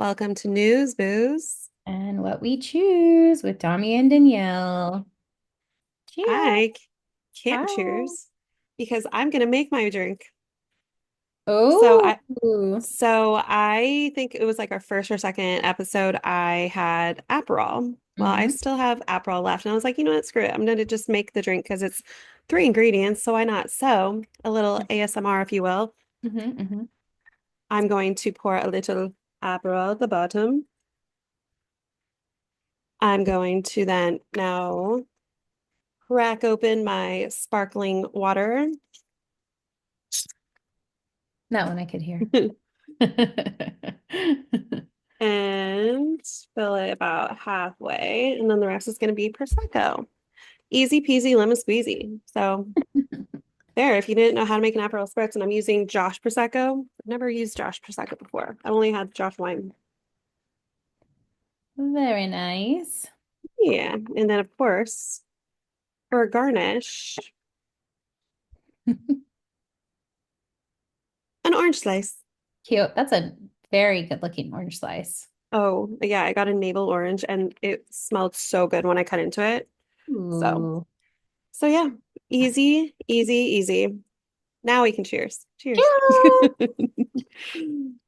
Welcome to News Booze. And what we choose with Dami and Danielle. Cheers. I can't Hi. cheers because I'm gonna make my drink. So Oh, I so I think it was like our first or second episode. I had Aperol. Well, I hmm still have Aperol left, and I was like, you know what, screw it. I'm gonna just make the drink because it's three ingredients, so why not? So a little ASMR, if you will. hmm I'm going to pour a little Aperol at the bottom. I'm going to then now crack open my sparkling water. That one I could hear. And fill it about halfway. And then the rest is going to be Prosecco. Easy peasy lemon squeezy. So there, if you didn't know how to make an Aperol Spritz, and I'm using Josh Prosecco. I've never used Josh Prosecco before. I've only had Josh wine. Very nice. Yeah. And then of course, for a garnish, an orange slice. Cute. That's a very good looking orange slice. Oh, yeah, I got a navel orange and it smelled so good when I cut into it. So, Ooh. so yeah, easy, easy, easy. Now we can cheers. Cheers. Cheers.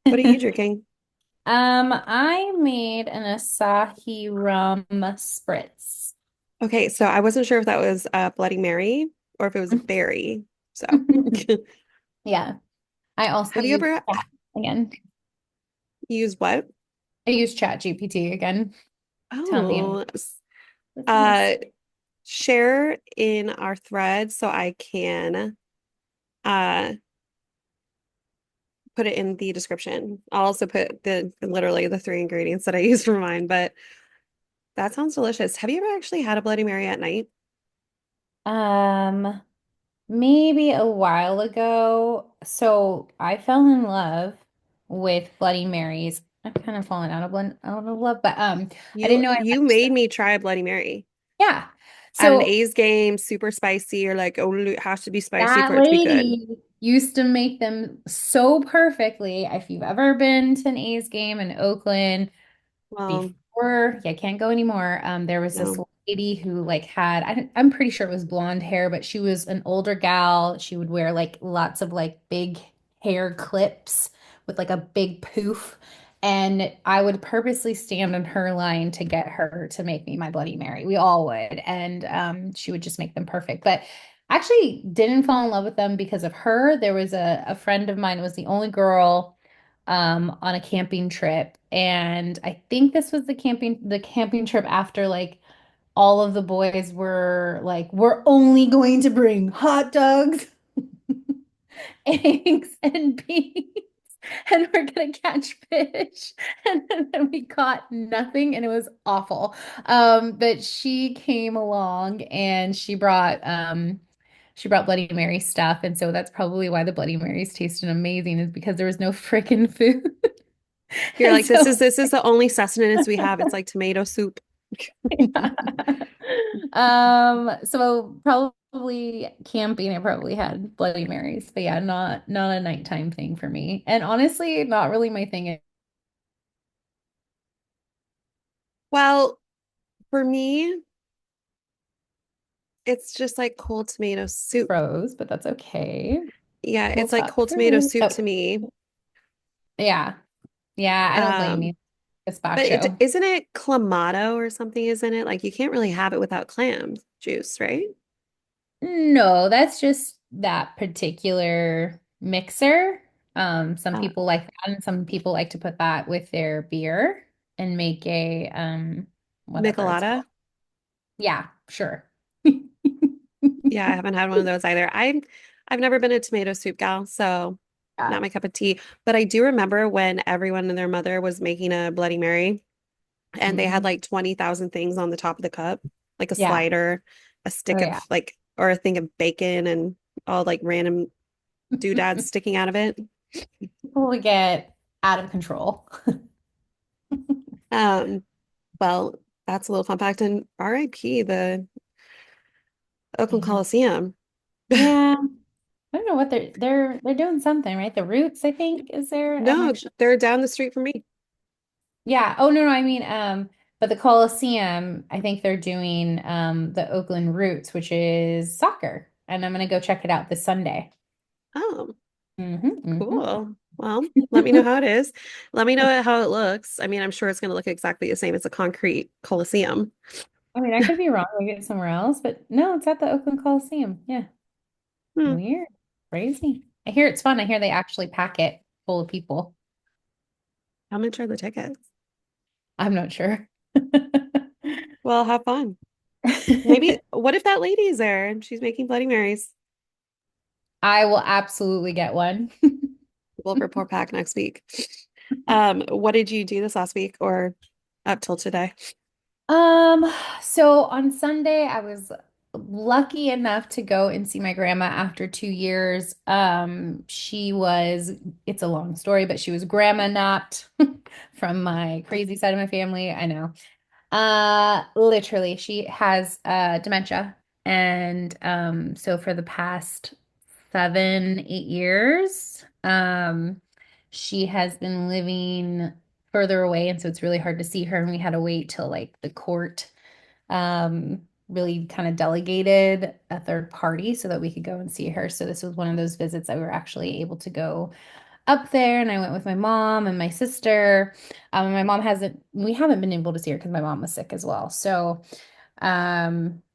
What are you drinking? I made an Asahi rum spritz. Okay, so I wasn't sure if that was a Bloody Mary or if it was a berry. So, Yeah. I also have you use ever chat again. used what? I use Chat GPT again. Tell me Oh, what's this? uh, share in our thread so I can uh put it in the description. I'll also put the literally the three ingredients that I use for mine, but that sounds delicious. Have you ever actually had a Bloody Mary at night? Um, Maybe a while ago. So I fell in love with Bloody Marys. I've kind of fallen out of love, but I didn't You know I you liked made them. me try a Bloody Mary Yeah. at an So A's game, super spicy. You're like, oh, it has to be spicy that for it to be good. lady used to make them so perfectly. If you've ever been to an A's game in Oakland, Well, before, yeah, I can't go anymore. There was this no. lady who like I'm pretty sure it was blonde hair, but she was an older gal. She would wear like lots of like big hair clips with like a big poof. And I would purposely stand in her line to get her to make me my Bloody Mary. We all would. And she would just make them perfect. But I actually didn't fall in love with them because of her. There was a friend of mine, was the only girl on a camping trip. And I think this was the camping trip after like all of the boys were like, we're only going to bring hot dogs, eggs, and beans. And we're gonna catch fish. And then we caught nothing and it was awful. But she came along and she brought Bloody Mary stuff. And so that's probably why the Bloody Marys tasted amazing, is because there was no freaking food. You're And like, this so, is this is the only sustenance we have. It's like tomato soup. yeah. So probably camping, I probably had Bloody Marys, but yeah, not a nighttime thing for me. And honestly, not really my thing. Well, for me, it's just like cold tomato soup. Froze, but that's okay. Yeah, We'll it's like talk cold tomato through. soup Oh, to me. yeah. Yeah, I don't blame Um, you. but Gazpacho. isn't it clamato or something, isn't it? Like you can't really have it without clam juice, right? No, that's just that particular mixer. Some Uh, people like that, and some people like to put that with their beer and make a whatever it's Michelada. called. Yeah, sure. Yeah, I haven't had one of those either. I've never been a tomato soup gal, so Yeah. not my cup of tea. But I do remember when everyone and their mother was making a Bloody Mary and they had Mhm. like 20,000 things on the top of the cup, like a Yeah. slider, a Oh stick yeah. of like, or a thing of bacon and all like random doodads sticking out of it. People will get out of control. Um, well, that's a little fun fact. And RIP, the I Oakland know. Coliseum. Yeah. I don't know what they're doing something, right? The Roots, I think, is there. I'm No, actually they're down the street from me. Yeah. Oh no, no, I mean, but the Coliseum, I think they're doing the Oakland Roots, which is soccer. And I'm gonna go check it out this Sunday. Oh, Hmm. cool. Well, let me know how it is. Let me know how it looks. I mean, I'm sure it's going to look exactly the same as a concrete Coliseum. I mean, I could be wrong, maybe it's somewhere else, but no, it's at the Oakland Coliseum. Yeah. Hmm. Weird. Crazy. I hear it's fun. I hear they actually pack it full of people. How much are the tickets? I'm not sure. Well, have fun. Maybe, what if that lady's there and she's making Bloody Marys? I will absolutely get one. We'll report back next week. What did you do this last week or up till today? Um, so on Sunday, I was lucky enough to go and see my grandma after 2 years. It's a long story, but she was grandma not from my crazy side of my family. I know. Literally, she has dementia. And so for the past 7, 8 years, she has been living further away, and so it's really hard to see her. And we had to wait till like the court really kind of delegated a third party so that we could go and see her. So this was one of those visits that we were actually able to go up there, and I went with my mom and my sister. My mom hasn't, we haven't been able to see her because my mom was sick as well. So,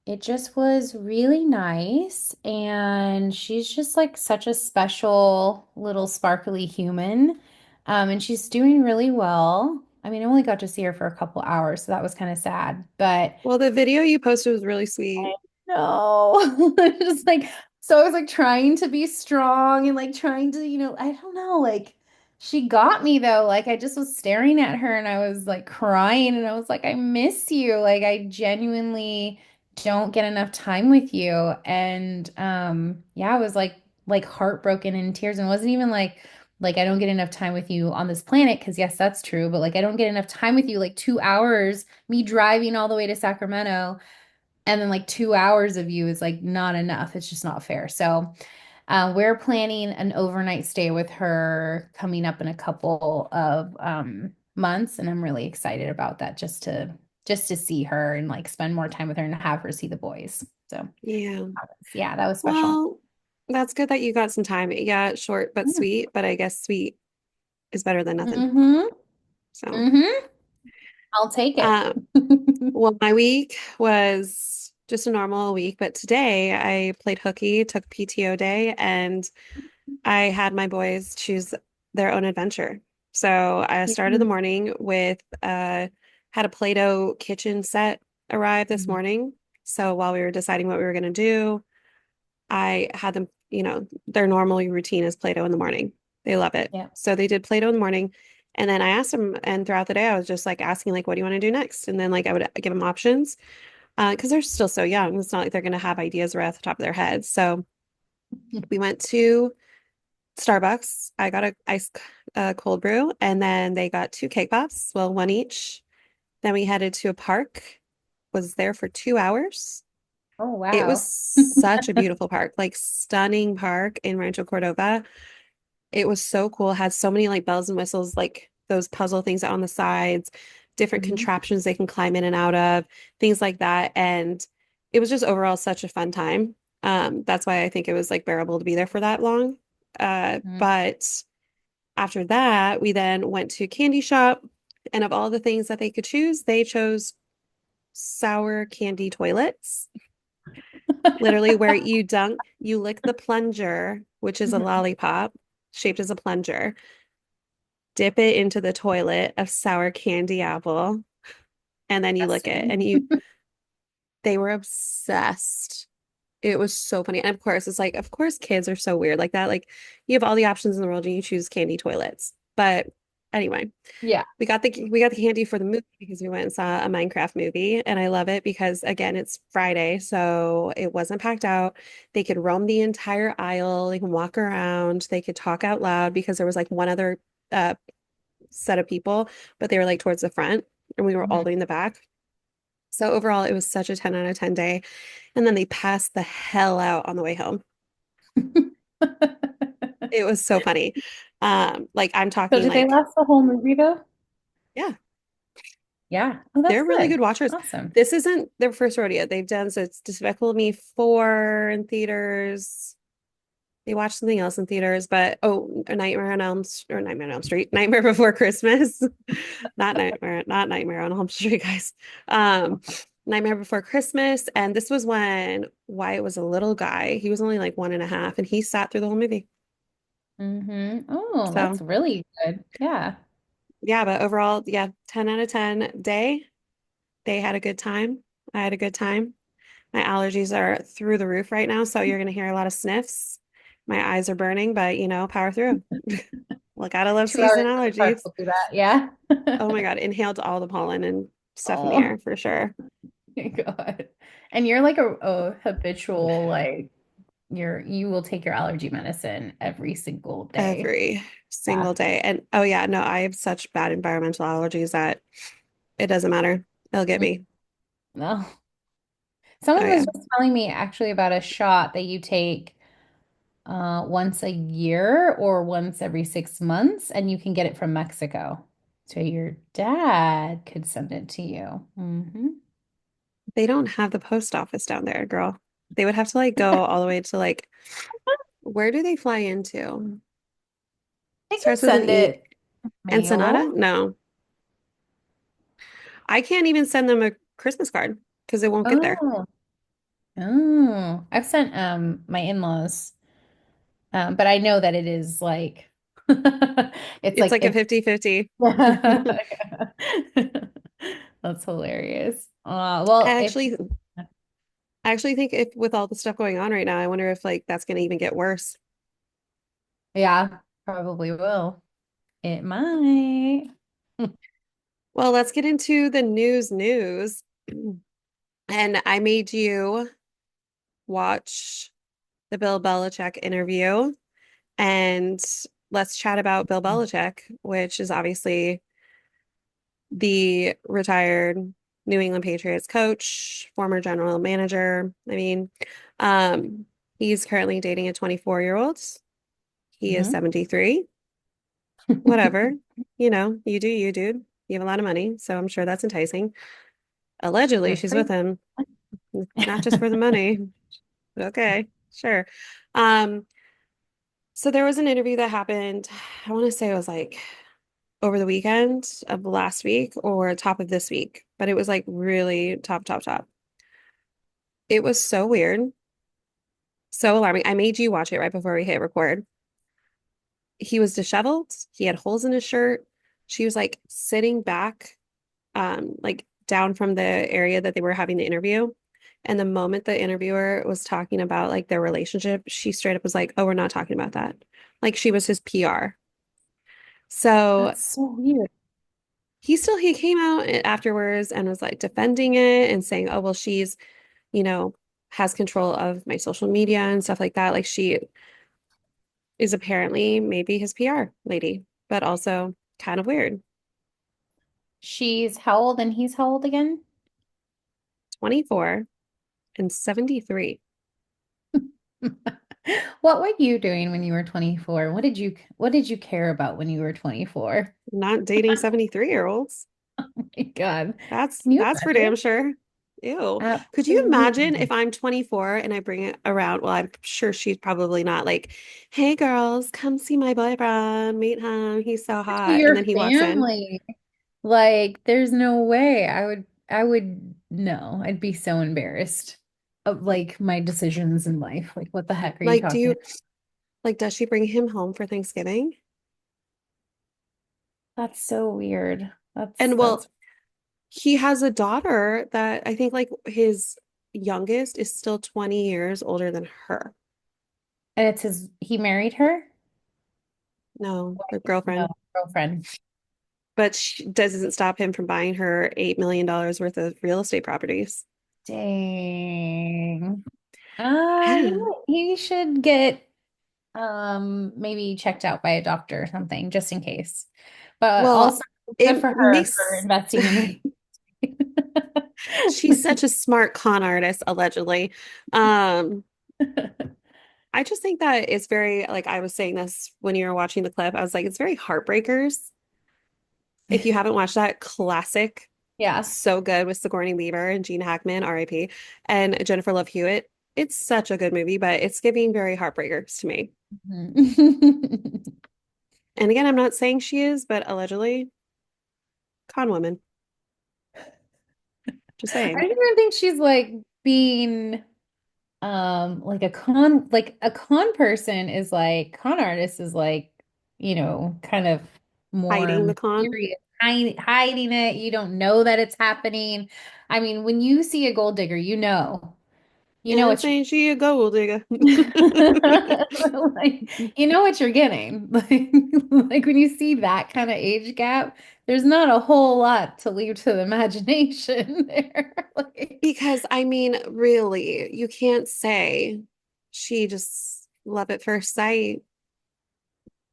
it just was really nice. And she's just like such a special little sparkly human. And she's doing really well. I mean, I only got to see her for a couple hours, so that was kind of sad. But Well, the video you posted was really sweet. no, just like so I was like trying to be strong and like trying to, I don't know, like she got me though. Like I just was staring at her and I was like crying and I was like, I miss you. Like I genuinely don't get enough time with you. And yeah, I was like heartbroken and in tears and it wasn't even like I don't get enough time with you on this planet because yes, that's true, but like I don't get enough time with you like 2 hours, me driving all the way to Sacramento and then like 2 hours of you is like not enough. It's just not fair. So we're planning an overnight stay with her coming up in a couple of months, and I'm really excited about that just to see her and like spend more time with her and have her see the boys. So Yeah. yeah, that was special. Well, that's good that you got some time. Yeah, short but Yeah. sweet, but I guess sweet is better than nothing. Mm-hmm. So, Mm-hmm. I'll take it. um, well, my week was just a normal week, but today I played hooky, took PTO day, and I had my boys choose their own adventure. So I started the Mhm. morning with had a Play-Doh kitchen set arrive this morning. So while we were deciding what we were going to do, I had them, their normal routine is Play-Doh in the morning. They love it. Yeah. So they did Play-Doh in the morning. And then I asked them, and throughout the day, I was just like asking, like, what do you want to do next? And then like I would give them options because they're still so young. It's not like they're going to have ideas right off the top of their heads. So we went to Starbucks. I got a ice cold brew, and then they got two cake pops, well, one each. Then we headed to a park, was there for 2 hours. Oh, It was wow. such a beautiful park, like stunning park in Rancho Cordova. It was so cool. It had so many like bells and whistles, like those puzzle things on the sides, different Mhm. contraptions they can climb in and out of, things like that. And it was just overall such a fun time. That's why I think it was like bearable to be there for that long. Mhm. But after that, we then went to a candy shop, and of all the things that they could choose, they chose sour candy toilets. Literally, where you lick the plunger, which is a lollipop shaped as a plunger, dip it into the toilet of sour candy apple, and then you lick it. Disgusting. And they were obsessed. It was so funny. And of course, it's like, of course, kids are so weird like that. Like, you have all the options in the world and you choose candy toilets. But anyway, Yeah. we got the candy for the movie because we went and saw a Minecraft movie, and I love it because again, it's Friday, so it wasn't packed out. They could roam the entire aisle, they can walk around, they could talk out loud because there was like one other uh set of people, but they were like towards the front and we were all Mhm. the way in the back. So overall, it was such a 10 out of 10 day. And then they passed the hell out on the way home. It was so funny. Like I'm So talking did they like, last the whole movie though? yeah. Yeah. Oh, that's They're really good. good watchers. Awesome. This isn't their first rodeo. They've done so it's Despicable Me 4 in theaters. They watched something else in theaters, but oh, A Nightmare on Nightmare on Elm Street, Nightmare Before Christmas, not Nightmare on Elm Street, guys. Um, Nightmare Before Christmas, and this was when Wyatt was a little guy. He was only like 1.5, and he sat through the whole movie. Oh, that's So really good. Yeah. yeah, but overall, yeah, 10 out of 10 day. They had a good time. I had a good time. My allergies are through the roof right now, so you're gonna hear a lot of sniffs. My eyes are burning, but power through. Well, gotta love 2 hours season in the park allergies. will do that. Yeah. Oh my God, inhaled all the pollen and stuff in the Oh air for sure. my God. And you're like a habitual, like you will take your allergy medicine every single day. Every Yeah. single day. And oh yeah, no, I have such bad environmental allergies that it doesn't matter. It'll get me. No. Oh Someone was yeah. just telling me actually about a shot that you take once a year or once every 6 months, and you can get it from Mexico. So your dad could send it to you. They don't have the post office down there, girl. They would have to like go all the way to like where do they fly into? They could Starts with an send E. it Ensenada? mail. No. I can't even send them a Christmas card because it won't get there. Oh, oh. I've sent my in-laws, but I know that it is like it's It's like like a if 50-50. that's hilarious. I Well, if actually I actually think if with all the stuff going on right now, I wonder if like that's gonna even get worse. yeah, probably will. It might. Well, let's get into the news. And I made you watch the Bill Belichick interview and let's chat about Bill Belichick, which is obviously the retired New England Patriots coach, former general manager. I mean, he's currently dating a 24-year-old. He is Mhm. 73. Whatever. You do you, dude. You have a lot of money, so I'm sure that's enticing. Allegedly, Good she's for with you. him, not just for the money. Okay, sure. Um, so there was an interview that happened, I want to say it was like over the weekend of last week or top of this week, but it was like really top, top, top. It was so weird, so alarming. I made you watch it right before we hit record. He was disheveled. He had holes in his shirt. She was like sitting back, like down from the area that they were having the interview. And the moment the interviewer was talking about like their relationship, she straight up was like, "Oh, we're not talking about that." Like she was his PR. So That's so weird. he came out afterwards and was like defending it and saying, "Oh, well, she's, you know, has control of my social media and stuff like that. Like she is apparently maybe his PR lady, but also kind of weird." She's how old and he's how old again? 24 and 73. What were you doing when you were 24? What did you care about when you were 24? Not dating 73-year-olds. Oh my God. That's Can you that's for damn imagine? sure. Ew. Could you imagine Absolutely. if I'm 24 and I bring it around? Well, I'm sure she's probably not like, "Hey girls, come see my boyfriend, meet him. He's so To hot." And your then he walks in. family. Like, there's no way I would no, I'd be so embarrassed of like my decisions in life. Like, what the heck are you Like, talking? does she bring him home for Thanksgiving? That's so weird. That's And that's well, he has a daughter that I think like his youngest is still 20 years older than her. and it's he married her? No, her No, girlfriend. girlfriend. But she doesn't stop him from buying her $8 million worth of real estate properties. Dang. I You don't know know. what? He should get maybe checked out by a doctor or something just in case. But also Well, good it for her for makes investing in real she's such a smart con artist, allegedly. Um, I just think that it's very like I was saying this when you were watching the clip. I was like, it's very Heartbreakers. If you haven't watched that classic. Yeah. So good with Sigourney Weaver and Gene Hackman, R.I.P., and Jennifer Love Hewitt. It's such a good movie, but it's giving very heartbreakers to me. Mhm. And again, I'm not saying she is, but allegedly, con woman. Just I saying. don't even think she's like being like a con person is like con artist is like, kind of Hiding more the con. mysterious, hiding it. You don't know that it's happening. I mean, when you see a gold digger, you know Yes, what ain't she a gold digger? like you know what you're getting. Like when you see that kind of age gap, there's not a whole lot to leave to the imagination there. Like Because I mean, really, you can't say she just love at first sight.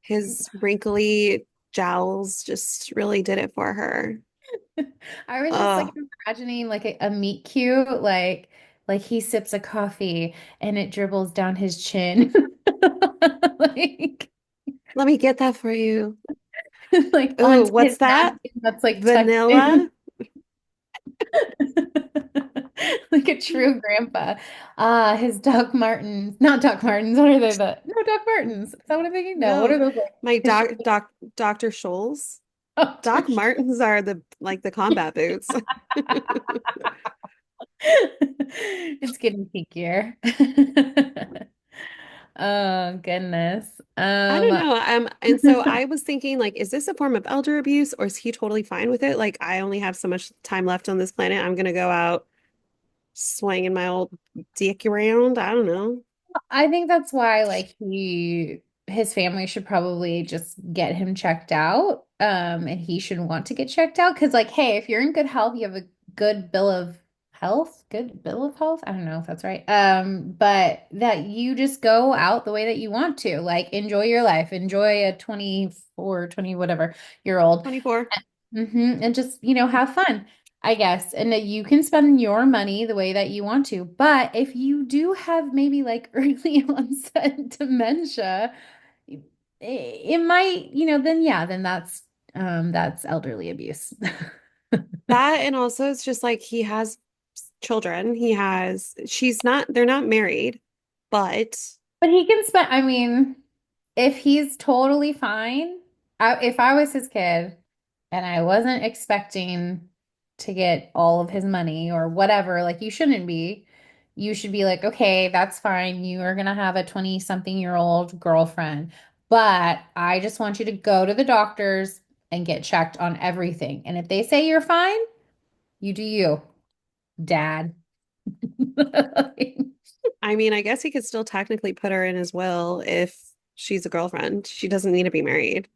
His wrinkly jowls just really did it for her. I was just like Oh, imagining like a meet cute, like he sips a coffee and it dribbles down his chin. Like let me get that for you. like Oh, onto what's his that? napkin that's like tucked Vanilla? in. Like a true grandpa. His Doc Martens, not Doc Martens. What are they? No, Doc Martens. Is that what I'm thinking? No, what No, are those like? my His Dr. Scholl's. Dr. Doc Martens are the like the combat boots. It's getting peakier. Oh goodness. I don't know. And so I was thinking, like, is this a form of elder abuse or is he totally fine with it? Like, I only have so much time left on this planet. I'm gonna go out swinging my old dick around. I don't know. I think that's why like his family should probably just get him checked out. And he should want to get checked out because like, hey, if you're in good health, you have a good bill of health, good bill of health. I don't know if that's right. But that you just go out the way that you want to, like enjoy your life, enjoy a 24, 20, whatever year old. 24. And just, have fun, I guess. And that you can spend your money the way that you want to. But if you do have maybe like early onset dementia, it might, then yeah, then that's elderly abuse. That and also it's just like he has children. They're not married, but But he can spend, I mean, if he's totally fine, if I was his kid and I wasn't expecting to get all of his money or whatever, like you shouldn't be. You should be like, okay, that's fine. You are gonna have a 20-something-year-old girlfriend, but I just want you to go to the doctors and get checked on everything. And if they say you're fine, you do you, dad. I mean, I guess he could still technically put her in his will if she's a girlfriend. She doesn't need to be married.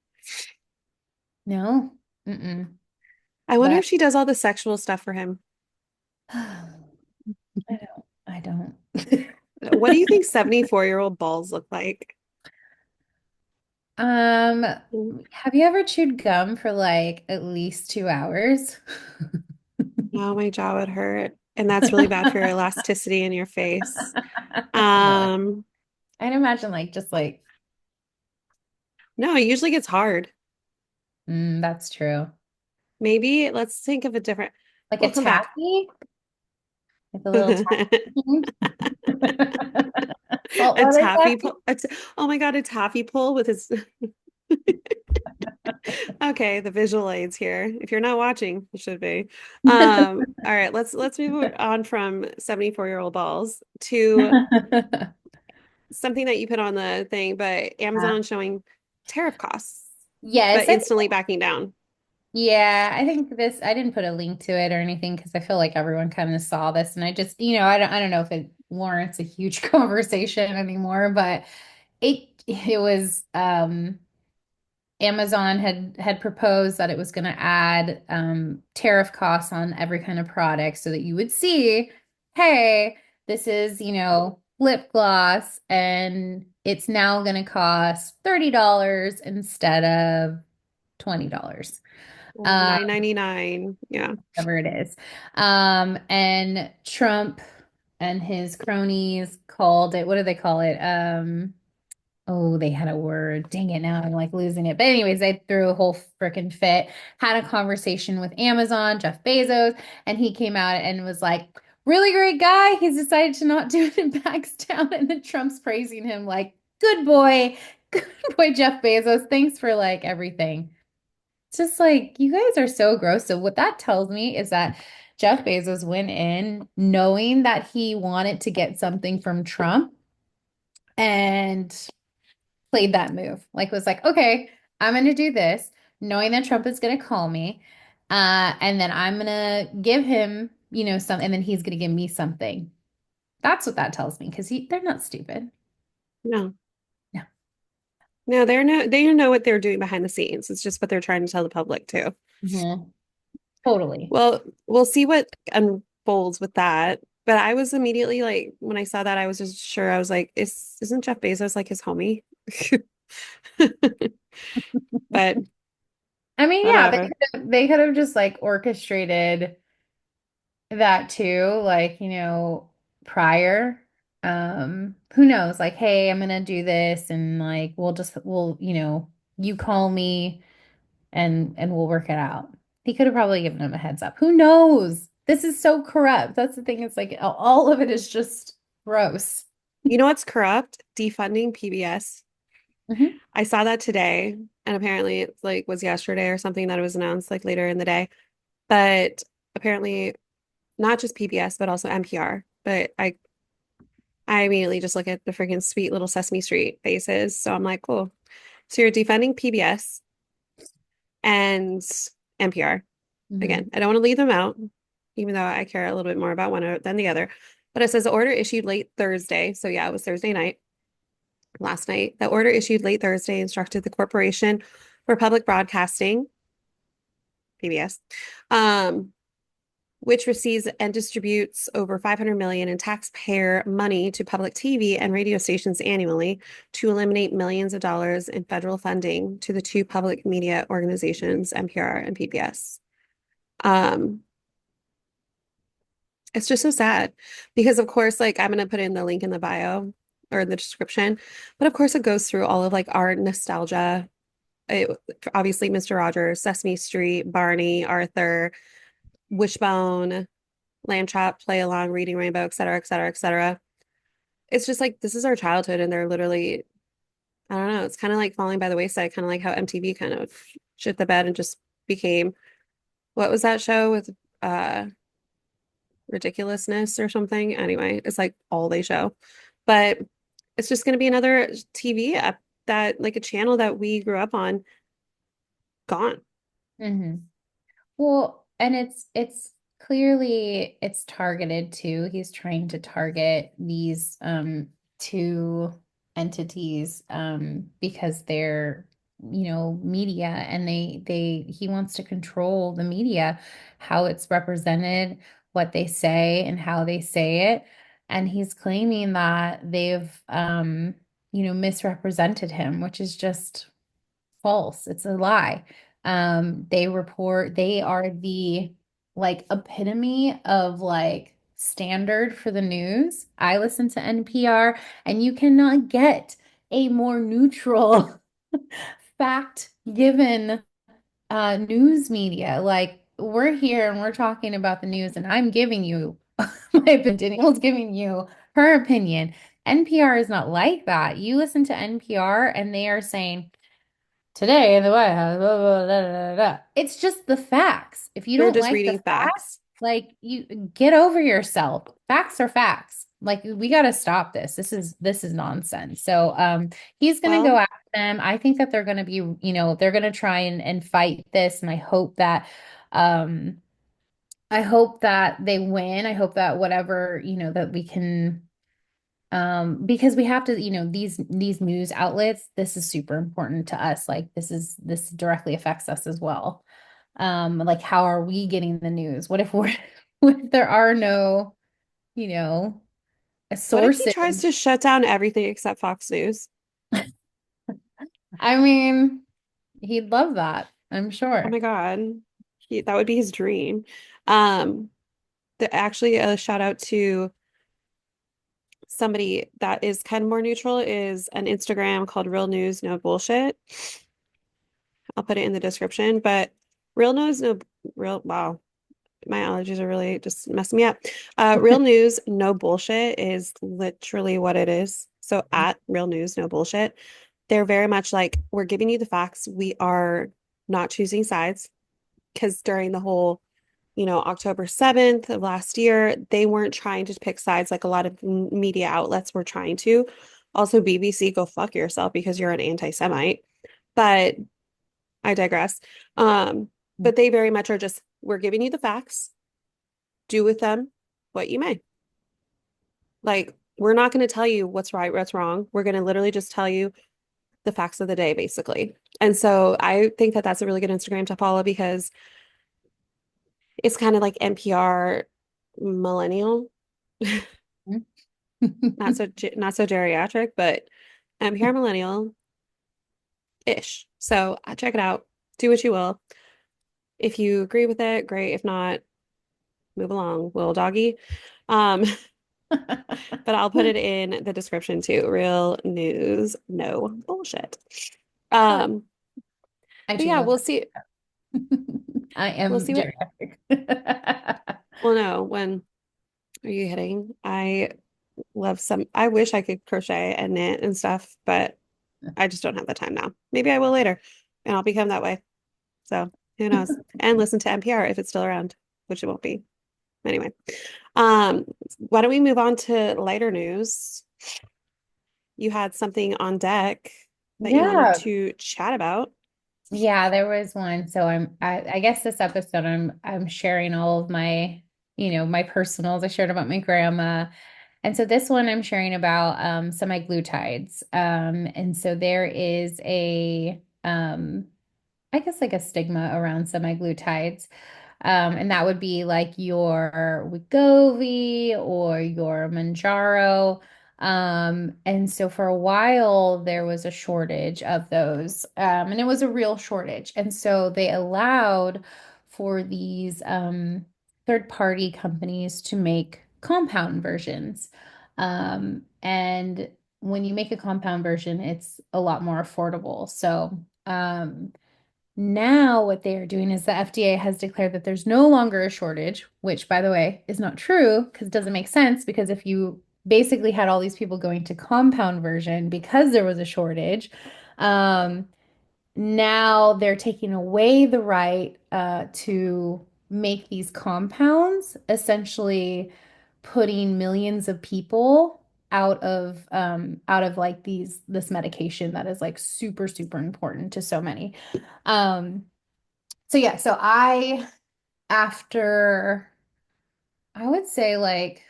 No. Mm-mm. I wonder But if she does all the sexual stuff for him. I don't. What do you think 74-year-old balls look like? Um, have you ever chewed gum for like at least 2 hours? Oh, my jaw would hurt. And that's really bad for your elasticity in your face. No, Um, I'd imagine like just like no, it usually gets hard. that's true. Maybe let's think of a different. Like a We'll come back. taffy, like a little taffy. A Saltwater taffy taffy. pull. Oh my God, a taffy pull with his. Okay, the visual aids here. If you're not watching, you should be. All right, let's move on from 74-year-old balls to something that you put on the thing, but Amazon showing tariff costs, Yes, but instantly backing down. yeah, I think this, I didn't put a link to it or anything because I feel like everyone kind of saw this and I just, I don't know if it warrants a huge conversation anymore, but it was Amazon had proposed that it was going to add tariff costs on every kind of product so that you would see, hey, this is, lip gloss and it's now going to cost $30 instead of $20. Or 9.99. Yeah. Whatever it is. And Trump and his cronies called it, what do they call it? Oh, they had a word. Dang it. Now I'm like losing it. But anyways, they threw a whole freaking fit, had a conversation with Amazon, Jeff Bezos, and he came out and was like, really great guy. He's decided to not do it and backs down. And then Trump's praising him like, good boy, good boy, Jeff Bezos. Thanks for like everything. It's just like, you guys are so gross. So what that tells me is that Jeff Bezos went in knowing that he wanted to get something from Trump and played that move. Like was like, okay, I'm gonna do this, knowing that Trump is gonna call me. And then I'm gonna give him, some, and then he's gonna give me something. That's what that tells me, because they're not stupid. No. No. No, they know what they're doing behind the scenes. It's just what they're trying to tell the public too. Mhm. Totally. Well, we'll see what unfolds with that. But I was immediately like, when I saw that, I was just sure. I was like, isn't Jeff Bezos like his homie? But I mean, yeah, whatever. they could have just like orchestrated that too, like, prior. Who knows? Like, hey, I'm gonna do this and like we'll, you call me and we'll work it out. He could have probably given him a heads up. Who knows? This is so corrupt. That's the thing. It's like all of it is just gross. You know what's corrupt? Defunding PBS. Mhm. I saw that today, and apparently it's like was yesterday or something that it was announced like later in the day. But apparently not just PBS, but also NPR. But I immediately just look at the freaking sweet little Sesame Street faces. So I'm like, cool. So you're defending PBS and NPR. Again, Mhm. I don't want to leave them out, even though I care a little bit more about one than the other. But it says the order issued late Thursday. So yeah, it was Thursday night, last night. The order issued late Thursday instructed the Corporation for Public Broadcasting, PBS, um, which receives and distributes over 500 million in taxpayer money to public TV and radio stations annually to eliminate millions of dollars in federal funding to the two public media organizations, NPR and PBS. Um, it's just so sad because of course, like I'm gonna put in the link in the bio or in the description, but of course it goes through all of like our nostalgia. It, obviously, Mr. Rogers, Sesame Street, Barney, Arthur, Wishbone, Lamb Chop, Play Along, Reading Rainbow, et cetera, et cetera, et cetera. It's just like this is our childhood, and they're literally, I don't know, it's kind of like falling by the wayside, kind of like how MTV kind of shit the bed and just became what was that show with uh ridiculousness or something? Anyway, it's like all they show. But it's just gonna be another TV app that like a channel that we grew up on gone. Mhm. Well, and it's clearly it's targeted too. He's trying to target these two entities because they're, media, and they he wants to control the media, how it's represented, what they say and how they say it. And he's claiming that they've misrepresented him, which is just false. It's a lie. They are the like epitome of like standard for the news. I listen to NPR, and you cannot get a more neutral fact given news media. Like we're here and we're talking about the news, and I'm giving you my opinion. Danielle's giving you her opinion. NPR is not like that. You listen to NPR and they are saying, today in the White House, blah, blah, blah, blah, blah. It's just the facts. If you They're don't just like the reading facts, facts. like you get over yourself. Facts are facts. Like we got to stop this. This is nonsense. So he's going to go Well, after them. I think that they're going to be, they're going to try and fight this, and um I hope that they win. I hope that whatever, that we can, because we have to, these news outlets, this is super important to us. Like this directly affects us as well. Like how are we getting the news? What if we're what if there are no, you know what if he sources? tries to shut down everything except Fox News? I mean, he'd love that, I'm Oh sure. my God. That would be his dream. Um, actually a shout out to somebody that is kind of more neutral is an Instagram called Real News No Bullshit. I'll put it in the description, but Real News No Real wow, my allergies are really just messing me up. Real News No Bullshit is literally what it is. So at Real News No Bullshit, they're very much like we're giving you the facts. We are not choosing sides because during the whole October 7th of last year, they weren't trying to pick sides like a lot of media outlets were trying to. Also, BBC, go fuck yourself because you're an anti-Semite. But I digress. Um, but they very much are just, we're giving you the facts, do with them what you may. Like, we're not going to tell you what's right, what's wrong. We're going to literally just tell you the facts of the day, basically. And so I think that that's a really good Instagram to follow because it's kind of like NPR millennial. Not so geriatric, but NPR millennial-ish. So check it out. Do what you will. If you agree with it, great. If not, move along, little doggy. Um, but I'll put it in the description too. Real news, no bullshit. Um, I but actually yeah, love we'll that. see. I We'll am see what. geriatric. Well, no, when are you hitting? I love some. I wish I could crochet and knit and stuff, but I just don't have the time now. Maybe I will later, and I'll become that way. So who knows? And listen to NPR if it's still around, which it won't be. Anyway, why don't we move on to lighter news? You had something on deck that you wanted Yeah. to chat about. Yeah, there was one. So I guess this episode I'm sharing all of my, my personals. I shared about my grandma. And so this one I'm sharing about semaglutides. And so there is a I guess like a stigma around semaglutides. And that would be like your Wegovy or your Manjaro. And so for a while there was a shortage of those. And it was a real shortage. And so they allowed for these third-party companies to make compound versions. And when you make a compound version, it's a lot more affordable. So now, what they are doing is the FDA has declared that there's no longer a shortage, which, by the way, is not true because it doesn't make sense. Because if you basically had all these people going to compound version because there was a shortage, um, now they're taking away the right to make these compounds, essentially putting millions of people out of like this medication that is like super super important to so many. Um, so yeah, so after I would say like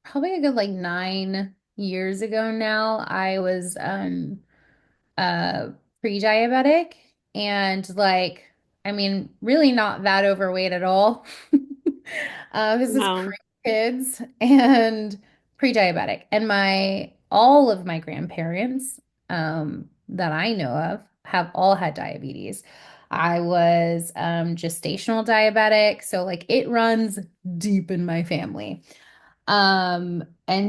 probably a good like 9 years ago now, I was uh pre-diabetic and like I mean really not that overweight at all. This is No, pre-kids and pre-diabetic. And my all of my grandparents that I know of have all had diabetes. I was gestational diabetic, so like it runs deep in my family. And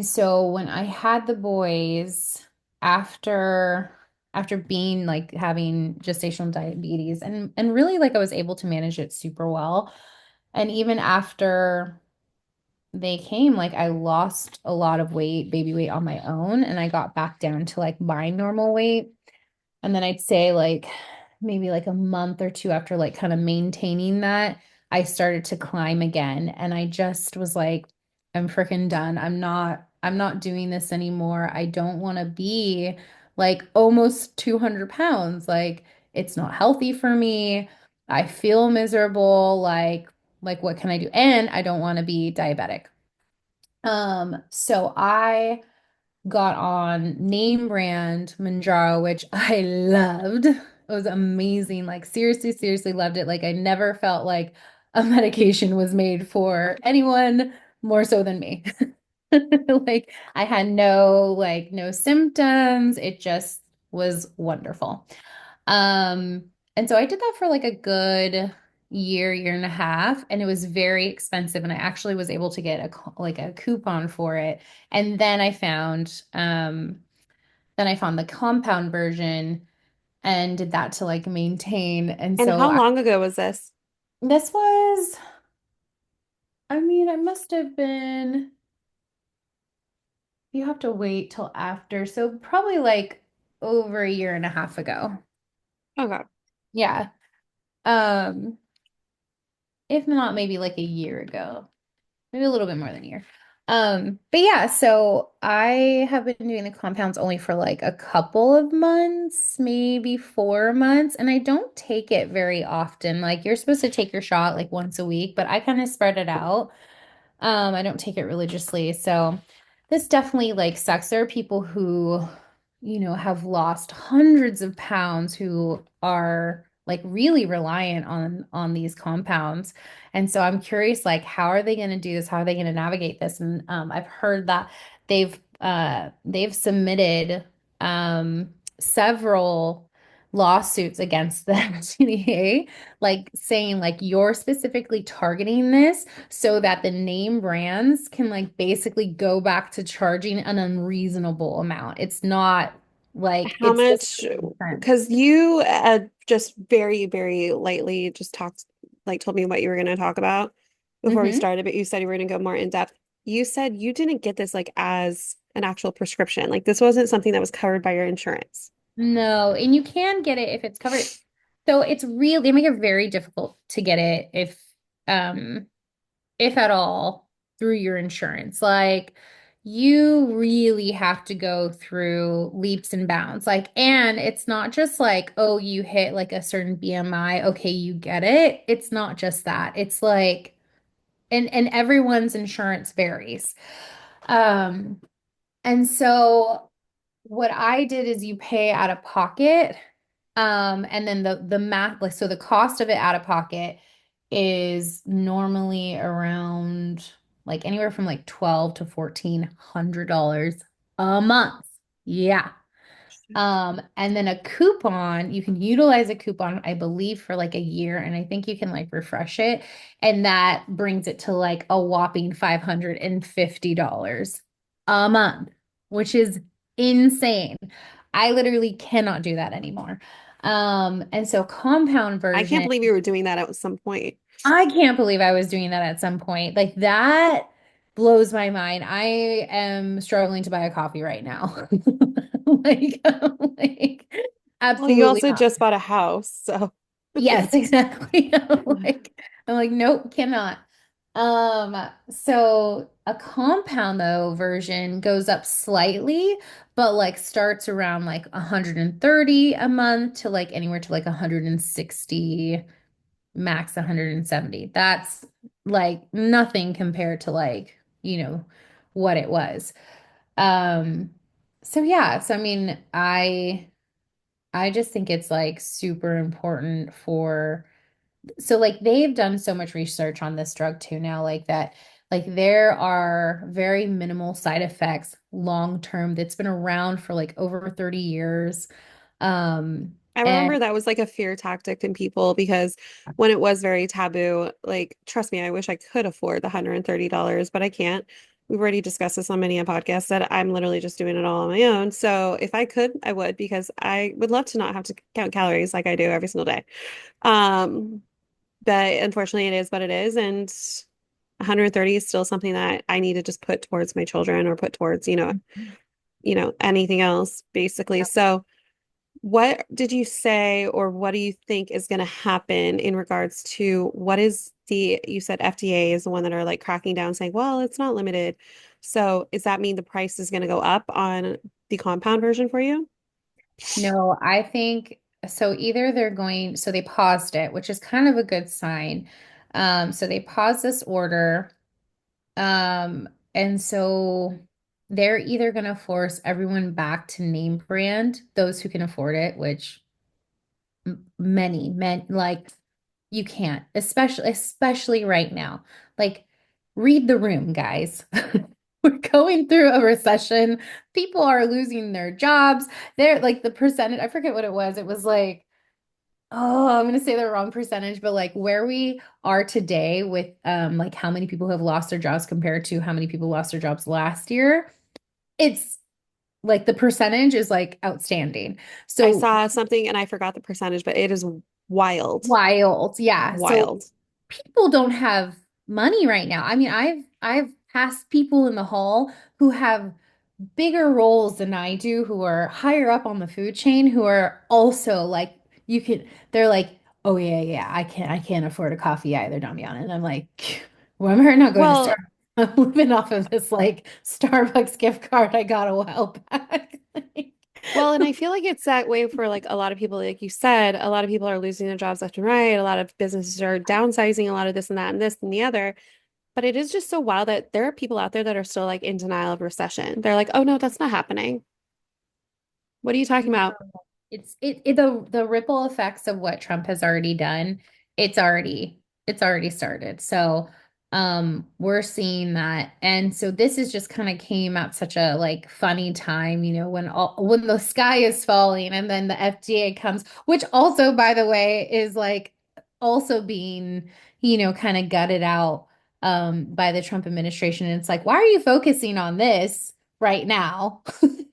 so when I had the boys after being like having gestational diabetes and really like I was able to manage it super well. And even after they came, like I lost a lot of weight, baby weight on my own, and I got back down to like my normal weight. And then I'd say like maybe like a month or two after like kind of maintaining that, I started to climb again. And I just was like, I'm freaking done. I'm not doing this anymore. I don't want to be like almost 200 pounds. Like it's not healthy for me. I feel miserable. Like what can I do? And I don't want to be diabetic. So I got on name brand Manjaro, which I loved. It was amazing. Like seriously, seriously loved it. Like I never felt like a medication was made for anyone more so than me. Like I had no symptoms. It just was wonderful. Um, and so I did that for like a good year and a half, and it was very expensive. And I actually was able to get like a coupon for it. And then I found the compound version and did that to like maintain. And And so how long ago was this? this was, I mean, I must have been, you have to wait till after. So probably like over a year and a half ago. Okay. Yeah. Um, if not maybe like a year ago. Maybe a little bit more than a year. But yeah, so I have been doing the compounds only for like a couple of months, maybe 4 months, and I don't take it very often. Like you're supposed to take your shot like once a week, but I kind of spread it out. I don't take it religiously. So this definitely like sucks. There are people who, have lost hundreds of pounds who are like really reliant on these compounds. And so I'm curious, like, how are they going to do this? How are they going to navigate this? And I've heard that they've submitted several lawsuits against the FDA, like saying like you're specifically targeting this so that the name brands can like basically go back to charging an unreasonable amount. It's not like How it's just much? sense. Because you just very, very lightly just talked, like told me what you were going to talk about before we Hmm. started, but you said you were going to go more in depth. You said you didn't get this like as an actual prescription. Like this wasn't something that was covered by your insurance. No, and you can get it if it's covered. So it's really, they make it very difficult to get it um if at all, through your insurance. Like you really have to go through leaps and bounds. Like, and it's not just like, oh, you hit like a certain BMI, okay, you get it. It's not just that. It's like, and everyone's insurance varies. Um, and so what I did is you pay out of pocket. And then the math, like so the cost of it out of pocket is normally around like anywhere from like 12 to $1,400 a month. Yeah. And then a coupon, you can utilize a coupon, I believe, for like a year, and I think you can like refresh it, and that brings it to like a whopping $550 a month, which is insane. I literally cannot do that anymore. And so compound I can't version, believe you were doing that at some point. I can't believe I was doing that at some point. Like that blows my mind. I am struggling to buy a coffee right now. Like Well, you absolutely also not. just bought a house, so Yes, exactly. I'm like, nope, cannot. So a compound though version goes up slightly, but like starts around like 130 a month to like anywhere to like 160, max 170. That's like nothing compared to like, what it was. Um, so yeah, so I mean, I just think it's like super important for, so like they've done so much research on this drug too now, like that, like there are very minimal side effects long term that's been around for like over 30 years. Um, I remember and that was like a fear tactic in people because when it was very taboo, like, trust me, I wish I could afford the $130, but I can't. We've already discussed this on many a podcast that I'm literally just doing it all on my own. So if I could, I would because I would love to not have to count calories like I do every single day. Um, but unfortunately it is what it is. And 130 is still something that I need to just put towards my children or put towards, anything else basically. So what did you say, or what do you think is going to happen in regards to what is you said FDA is the one that are like cracking down saying, well, it's not limited. So does that mean the price is going to go up on the compound version for you? no, I think so. Either they're going, so they paused it, which is kind of a good sign. So they paused this order. And so they're either going to force everyone back to name brand, those who can afford it, which many men like you can't, especially right now. Like read the room, guys. We're going through a recession. People are losing their jobs. They're like the percentage, I forget what it was. It was like Oh, I'm gonna say the wrong percentage, but like where we are today with like how many people have lost their jobs compared to how many people lost their jobs last year, it's like the percentage is like outstanding. I So saw something and I forgot the percentage, but it is wild. wild. Yeah. So Wild. people don't have money right now. I mean, I've passed people in the hall who have bigger roles than I do, who are higher up on the food chain, who are also like they're like, oh yeah, yeah, I can't afford a coffee either, Damiana. And I'm like, well, I'm not going to Well, Starbucks. I'm living off of this like Starbucks gift card I got a while back. well, and I feel like it's that way for like a lot of people, like you said, a lot of people are losing their jobs left and right. A lot of businesses are downsizing a lot of this and that and this and the other. But it is just so wild that there are people out there that are still like in denial of recession. They're like, oh no, that's not happening. What are you talking about? The ripple effects of what Trump has already done, it's already started. So we're seeing that. And so this is just kind of came at such a like funny time, when the sky is falling and then the FDA comes, which also, by the way, is like also being, kind of gutted out by the Trump administration. And it's like, why are you focusing on this right now?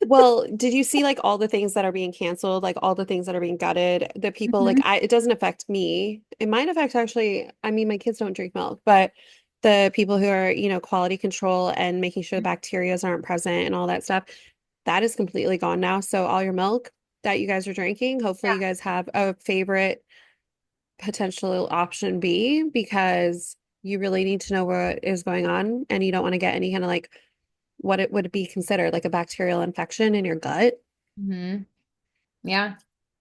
Well, did you see like all the things that are being canceled, like all the things that are being gutted? The people like it doesn't affect me. It might affect actually, I mean, my kids don't drink milk, but the people who are, quality control and making sure the bacterias aren't present and all that stuff, that is completely gone now. So all your milk that you guys are drinking, hopefully you guys have a favorite potential option B because you really need to know what is going on and you don't want to get any kind of like what it would be considered like a bacterial infection in your gut. Hmm. Yeah.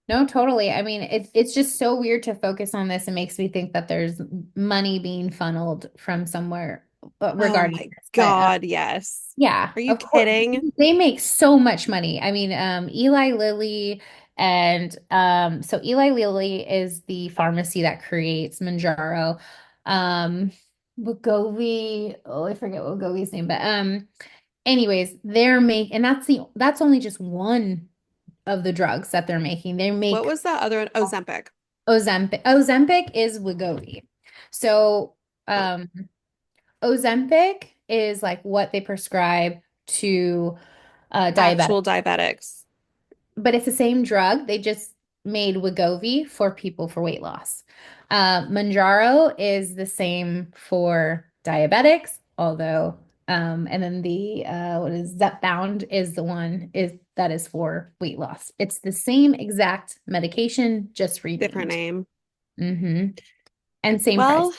No, totally. I mean, it's just so weird to focus on this. It makes me think that there's money being funneled from somewhere Oh regarding my this. But God, yes. yeah, Are you of course, kidding? they make so much money. I mean, Eli Lilly and so Eli Lilly is the pharmacy that creates Manjaro. Wegovy, oh, I forget Wegovy's name, but anyways, and that's only just one of the drugs that they're making. They What make was that other one? Ozempic. Ozempic. Ozempic is Wegovy. So, Oh, um, Ozempic is like what they prescribe to diabetic, actual diabetics. but it's the same drug. They just made Wegovy for people for weight loss. Manjaro is the same for diabetics, although, and then the what is Zepbound is the one is that is for weight loss. It's the same exact medication, just Different renamed. name. Hmm. And same price. Well,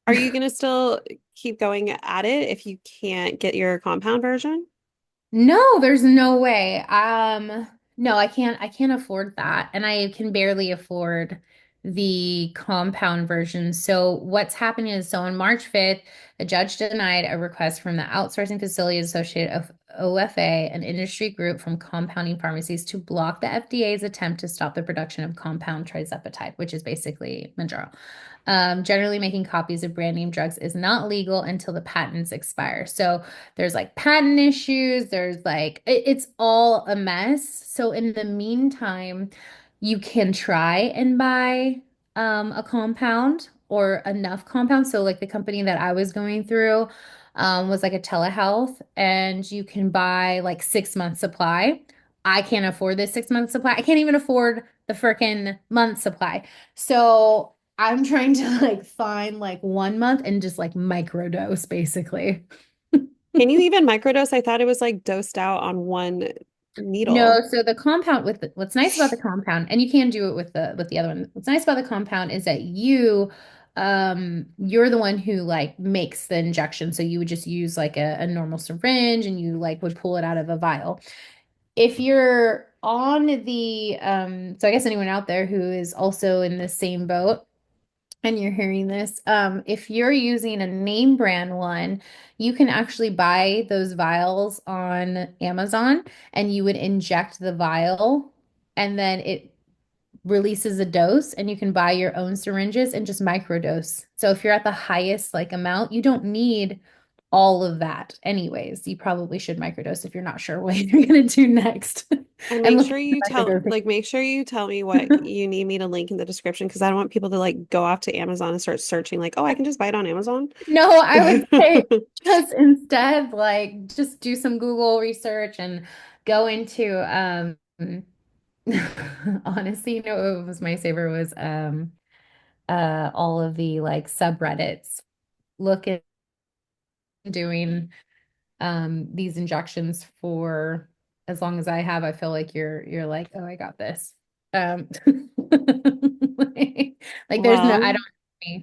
are you gonna still keep going at it if you can't get your compound version? No, there's no way. No, I can't afford that. And I can barely afford the compound version. So what's happening is so on March 5th, a judge denied a request from the Outsourcing Facilities Associate of OFA, an industry group from compounding pharmacies, to block the FDA's attempt to stop the production of compound trizepatide, which is basically Mounjaro. Generally, making copies of brand name drugs is not legal until the patents expire. So there's like patent issues, there's like it's all a mess. So in the meantime, you can try and buy a compound or enough compounds. So like the company that I was going through was like a telehealth and you can buy like 6 months supply. I can't afford this 6 month supply. I can't even afford the freaking month supply. So I'm trying to like find like 1 month and just like microdose basically. Can you even microdose? I thought it was like dosed out on one No, needle. so the compound what's nice about the compound, and you can do it with the other one. What's nice about the compound is that you're the one who like makes the injection. So you would just use like a normal syringe and you like would pull it out of a vial. If you're on the so I guess anyone out there who is also in the same boat and you're hearing this, if you're using a name brand one, you can actually buy those vials on Amazon and you would inject the vial and then it releases a dose and you can buy your own syringes and just microdose. So if you're at the highest like amount, you don't need all of that. Anyways, you probably should microdose if you're not sure what you're gonna do next. And And make look sure at you microdosing. make sure you tell me what you need me to link in the description because I don't want people to like go off to Amazon and start searching like, oh, I can just buy it on Amazon. No, I would say just instead, like, just do some Google research and go into honestly, you know, what was my favorite was all of the like subreddits. Look at doing these injections for as long as I have. I feel like you're like, oh, I got this. Like, there's no, I Well, don't have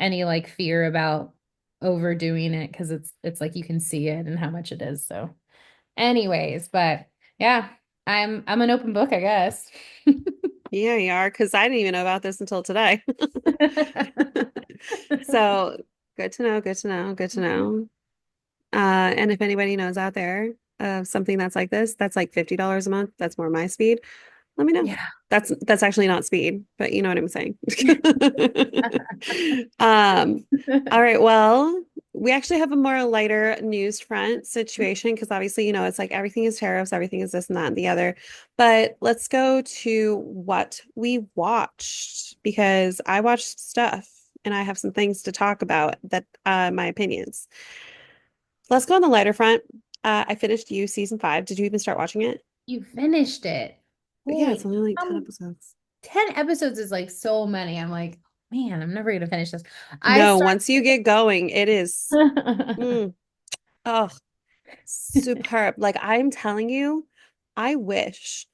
any like fear about overdoing it because it's like you can see it and how much it is. So anyways, but yeah, I'm an open book, I guess. yeah, you are because I didn't even know about this until today. So good to know, good to know, good to know. And if anybody knows out there of something that's like this, that's like $50 a month, that's more my speed. Let me know. Yeah. That's actually not speed, but you know what I'm saying. Um, all right, well, we actually have a more lighter news front situation because obviously, it's like everything is tariffs, everything is this and that and the other. But let's go to what we watched because I watched stuff and I have some things to talk about that my opinions. Let's go on the lighter front. I finished You season 5. Did you even start watching it? You finished it. But yeah, it's Holy, only like 10 um, episodes. 10 episodes is like so many. I'm like, man, I'm never gonna finish this. I No, started. once you get going, it is mm, oh, superb. Like I'm telling you, I wish,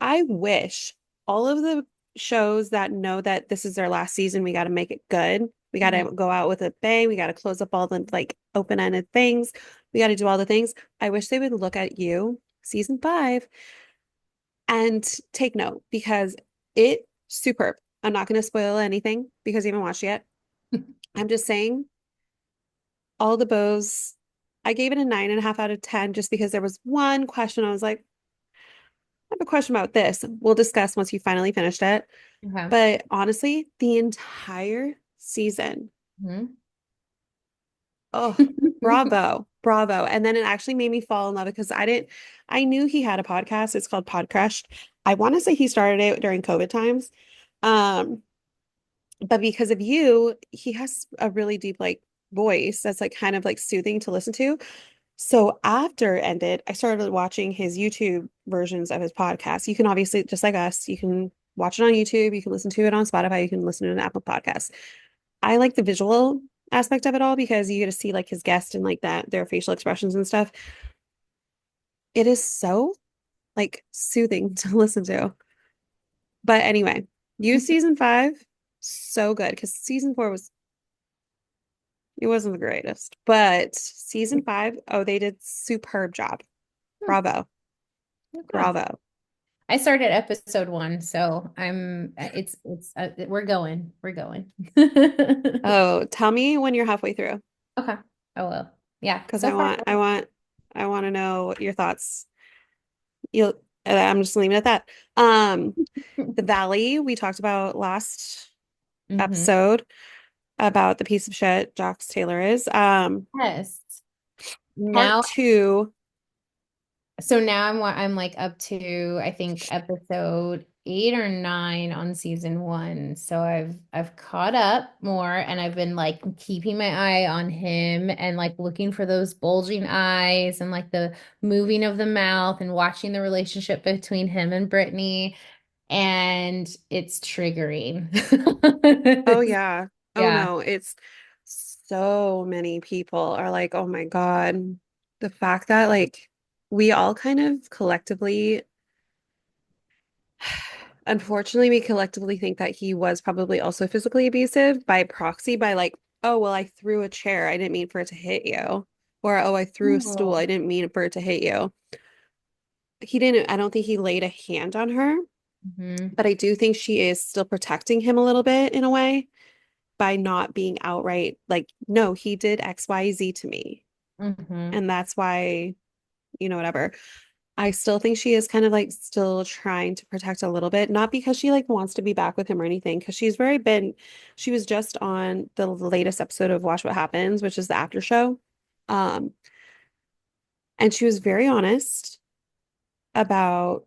I wish all of the shows that know that this is their last season, we got to make it good. We got Mhm. to go out with a bang. We got to close up all the like open-ended things. We got to do all the things. I wish they would look at You season 5 and take note because it superb. I'm not going to spoil anything because you haven't watched yet. I'm just saying all the bows. I gave it a 9.5 out of 10 just because there was one question I was like, I have a question about this. We'll discuss once you finally finished it. Okay. But honestly, the entire season, Mhm. oh, bravo, bravo. And then it actually made me fall in love because I knew he had a podcast. It's called Pod Crushed. I want to say he started it during COVID times. Um, but because of You, he has a really deep like voice that's like kind of like soothing to listen to. So after it ended, I started watching his YouTube versions of his podcast. You can obviously, just like us, you can watch it on YouTube, you can listen to it on Spotify, you can listen to it on Apple Podcasts. I like the visual aspect of it all because you get to see like his guest and like that their facial expressions and stuff. It is so like soothing to listen to. But anyway, You season 5, so good because season 4 was it wasn't the greatest, but season 5, oh, they did superb job. Bravo. Okay. Bravo. I started episode one, so it's we're going. Oh, tell me when you're halfway through, Okay, I will. Yeah, because so far. I want to know your thoughts. You'll, I'm just leaving it at that. Um, the Valley we talked about last Hmm. episode about the piece of shit Jox Taylor is. Yes. Part Now, two. so now I'm like up to I think episode 8 or 9 on season one. So I've caught up more and I've been like keeping my eye on him and like looking for those bulging eyes and like the moving of the mouth and watching the relationship between him and Brittany. And it's triggering. Oh yeah. Oh Yeah. no, it's so many people are like, oh my God. The fact that like we all kind of collectively, unfortunately, we collectively think that he was probably also physically abusive by proxy by like, oh, well, I threw a chair. I didn't mean for it to hit you. Or, oh, I threw a stool. Oh. I didn't mean for it to hit you. He didn't, I don't think he laid a hand on her, Hmm. but I do think she is still protecting him a little bit in a way by not being outright like, no, he did XYZ to me. Hmm. And that's why, whatever. I still think she is kind of like still trying to protect a little bit, not because she like wants to be back with him or anything, because she was just on the latest episode of Watch What Happens, which is the after show. Um, and she was very honest about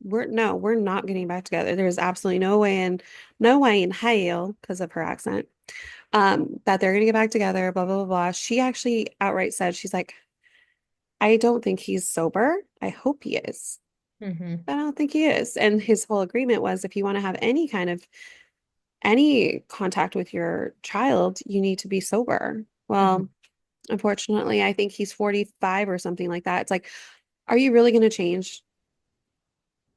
we're not getting back together. There's absolutely no way in hell, because of her accent, that they're gonna get back together, blah, blah, blah, blah. She actually outright said, she's like, I don't think he's sober. I hope he is. Hmm. I don't think he is. And his whole agreement was if you want to have any kind of any contact with your child, you need to be sober. Hmm. Well, unfortunately, I think he's 45 or something like that. It's like, are you really going to change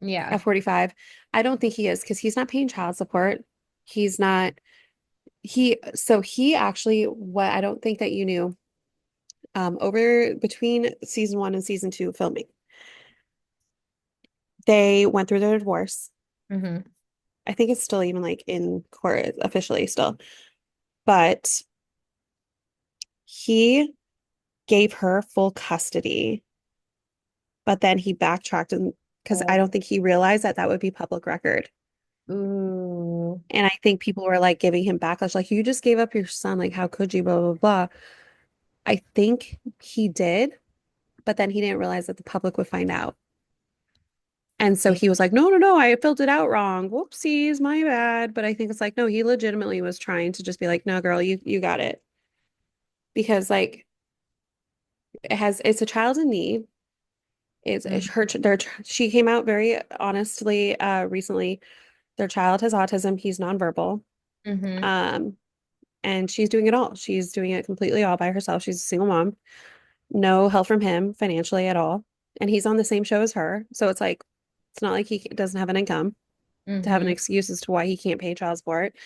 Yeah. at 45? I don't think he is because he's not paying child support. He's not, so he actually, what I don't think that you knew, over between season one and season two filming, they went through their divorce. Hmm. I think it's still even like in court officially still, but he gave her full custody, but then he backtracked and because I Oh. don't think he realized that that would be public record. Ooh. And I think people were like giving him backlash, like, you just gave up your son. Like, how could you? Blah, blah, blah. I think he did, but then he didn't realize that the public would find out. And so Yeah. he was like, no, no, no, I filled it out wrong. Whoopsies, my bad. But I think it's like, no, he legitimately was trying to just be like, no, girl, you got it. Because like it's a child in need. It's Mhm. her she came out very honestly recently. Their child has autism. He's nonverbal. Mhm. Um, and she's doing it all. She's doing it completely all by herself. She's a single mom. No help from him financially at all. And he's on the same show as her. So it's like it's not like he doesn't have an income to have an Mhm. excuse as to why he can't pay child support.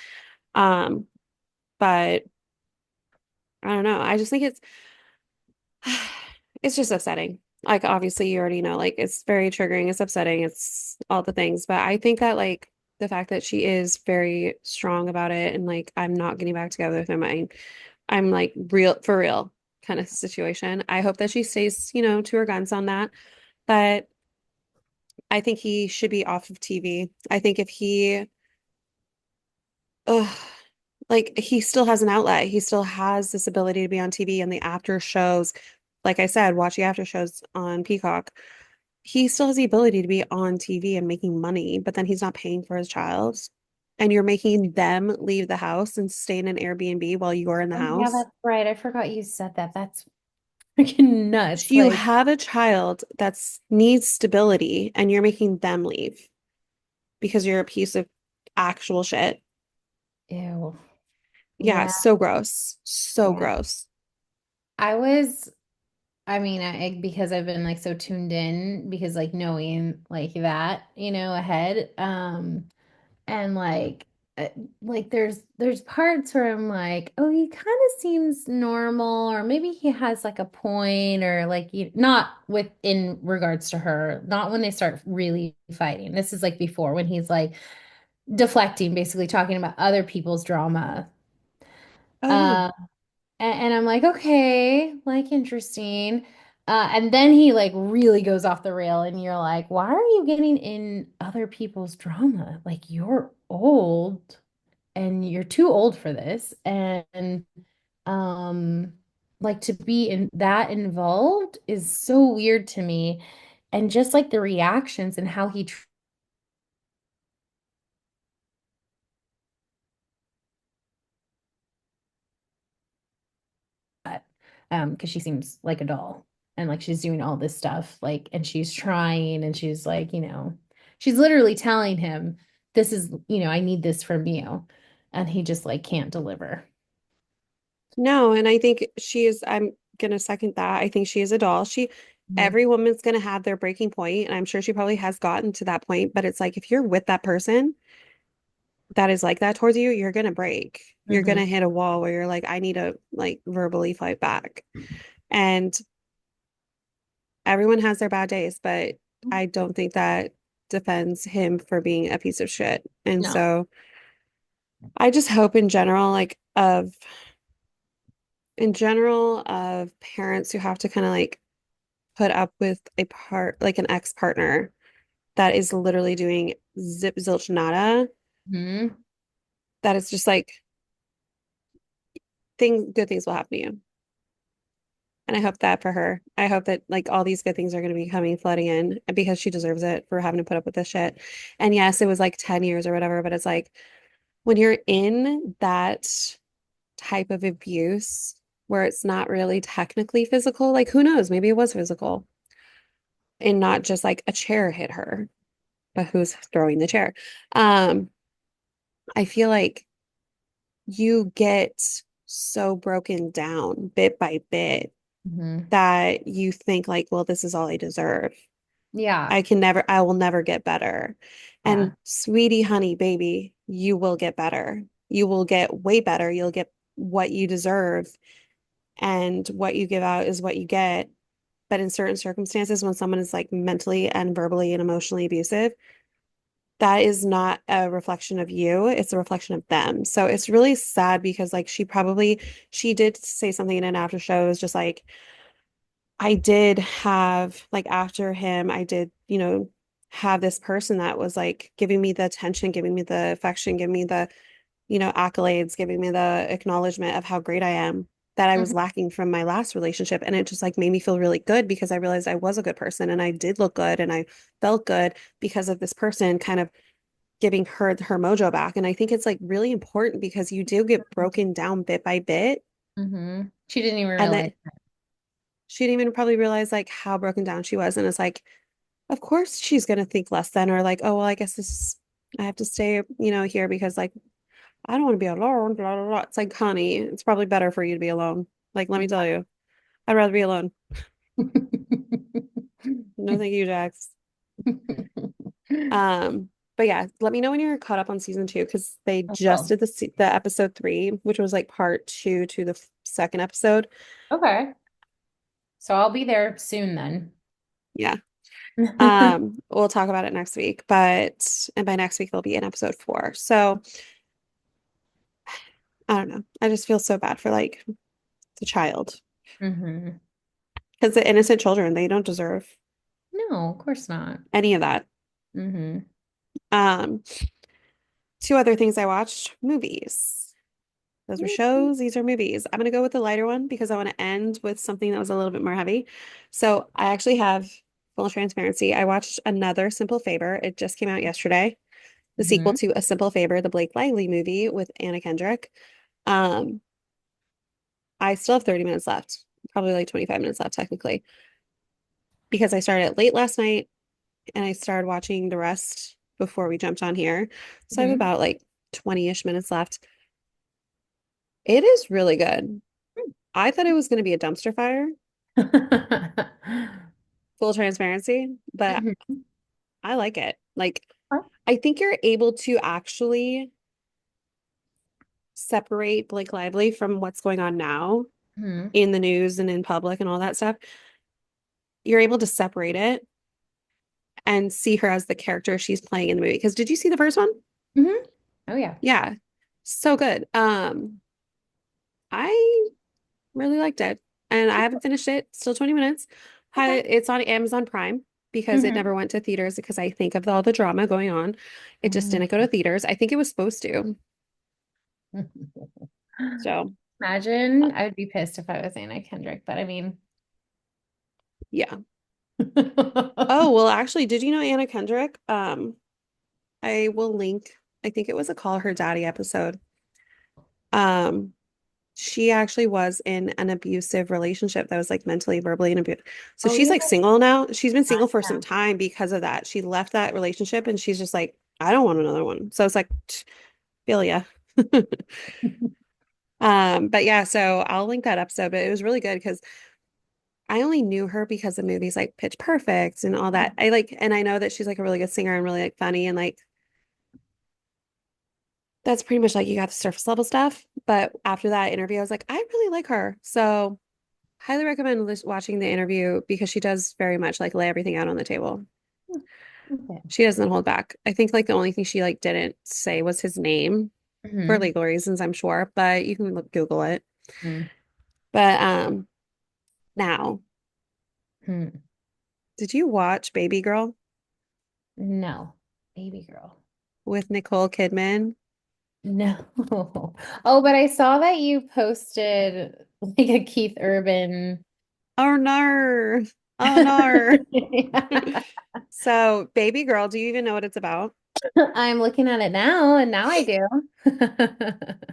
Um, but I don't know. I just think it's just upsetting. Like obviously you already know, like it's very triggering, it's upsetting, it's all the things. But I think that like the fact that she is very strong about it and like I'm not getting back together with him, I'm like real for real kind of situation. I hope that she stays, to her guns on that. But I think he should be off of TV. I think if he ugh, like he still has an outlet. He still has this ability to be on TV and the after shows. Like I said, watch the after shows on Peacock. He still has the ability to be on TV and making money, but then he's not paying for his child. And you're making them leave the house and stay in an Airbnb while you're in the Oh, yeah, house. that's right. I forgot you said that. That's freaking nuts. You Like, have a child that needs stability and you're making them leave because you're a piece of actual shit. ew. Yeah, Yeah, so gross. So yeah. gross. I was, I mean, because I've been like so tuned in because like knowing like that, ahead. And uh, like there's parts where I'm like, oh, he kind of seems normal, or maybe he has like a point, or like not with in regards to her, not when they start really fighting. This is like before when he's like deflecting, basically talking about other people's drama. Oh yeah. Uh, and I'm like, okay, like interesting. And then he like really goes off the rail, and you're like, why are you getting in other people's drama? Like you're old and you're too old for this. And um like to be in that involved is so weird to me. And just like the reactions and how he because she seems like a doll and like she's doing all this stuff like and she's trying and she's like she's literally telling him this is I need this from you and he just like can't deliver. No, and I think I'm gonna second that. I think she is a doll. Hmm. Every woman's gonna have their breaking point, and I'm sure she probably has gotten to that point, but it's like if you're with that person that is like that towards you, you're gonna break. You're Hmm. gonna hit a wall where you're like, I need to like verbally fight back. And everyone has their bad days, but I don't think that defends him for being a piece of shit. And No. so I just hope in general of parents who have to kind of like put up with like an ex-partner that is literally doing zip zilch nada, Hmm. that is just like good things will happen to you. And I hope that for her. I hope that like all these good things are going to be coming flooding in because she deserves it for having to put up with this shit. And yes, it was like 10 years or whatever, but it's like when you're in that type of abuse where it's not really technically physical, like who knows, maybe it was physical and not just like a chair hit her, but who's throwing the chair. Um, I feel like you get so broken down bit by bit Hmm. that you think like, well, this is all I deserve. Yeah. I will never get better. Yeah. And sweetie, honey, baby, you will get better. You will get way better. You'll get what you deserve, and what you give out is what you get. But in certain circumstances, when someone is like mentally and verbally and emotionally abusive, that is not a reflection of you, it's a reflection of them. So it's really sad because like she did say something in an after show. It was just like I did have like after him, I did, have this person that was like giving me the attention, giving me the affection, giving me the, accolades, giving me the acknowledgement of how great I am that I was Hmm. lacking from my last relationship. And it just like made me feel really good because I realized I was a good person and I did look good and I felt good because of this person kind of giving her mojo back. And I think it's like really important because you do get broken down bit by bit. Hmm. She didn't even And that realize. she didn't even probably realize like how broken down she was. And it's like, of course she's gonna think less than or like, oh well, I guess I have to stay, here because like I don't want to be alone, blah blah blah. It's like, honey, it's probably better for you to be alone. Like, let me tell you, I'd rather be alone. No, thank you, Jax. But yeah, let me know when you're caught up on season 2 because they just Oh, did the episode 3, which was like part 2 to the second episode. okay. So I'll be there soon then. Yeah. We'll talk about it next week, and by next week there'll be an episode 4. So I don't know. I just feel so bad for like the child Hmm. because the innocent children, they don't deserve No, of course not. any of that. Hmm. Um, Two other things I watched, movies. Those were shows, these are movies. I'm gonna go with the lighter one because I want to end with something that was a little bit more heavy. So I actually have full transparency. I watched another Simple Favor. It just came out yesterday. The sequel Hmm. to A Simple Favor, the Blake Lively movie with Anna Kendrick. Um, I still have 30 minutes left, probably like 25 minutes left technically, because I started late last night and I started watching the rest before we jumped on here. So I have Hmm. about like 20-ish minutes left. It is really good. I thought it was going to be a dumpster fire, full transparency, but Hmm. I like it. Like, I think you're able to actually separate Blake Lively from what's going on now Hmm. in the news and in public and all that stuff. You're able to separate it and see her as the character she's playing in the movie. Because did you see the first one? Hmm. Oh yeah. Yeah, so good. I really liked it, and I haven't finished it. Still 20 minutes. Okay. It's on Amazon Prime because it Hmm. never went to theaters because I think of all the drama going on. It just didn't go to theaters. I think it was supposed to. So, Imagine, I would be pissed if I was Anna Kendrick, but I mean, yeah. Oh, well, actually, did you know Anna Kendrick? I will link, I think it was a Call Her Daddy episode. Um, she actually was in an abusive relationship that was like mentally, verbally, and abuse. So oh she's yeah. like single now. She's been single for some Yeah. time because of that. She left that relationship and she's just like, I don't want another one. So it's like, feel ya. But yeah, so I'll link that episode, but it was really good because I only knew her because of movies like Pitch Perfect and all that. And I know that she's like a really good singer and really like funny and like that's pretty much like you got the surface level stuff. But after that interview, I was like, I really like her. So highly recommend watching the interview because she does very much like lay everything out on the table. Okay. She doesn't hold back. I think like the only thing she like didn't say was his name for Hmm. legal reasons, I'm sure, but you can Google it. Hmm. But now Hmm. Did you watch Baby Girl No. Baby girl. with Nicole Kidman? No. Oh, but I saw that you posted like a Keith Urban. Oh no. Oh no. So, Baby Girl, do you even know what it's about? I'm looking at it now, and now I do. Just read the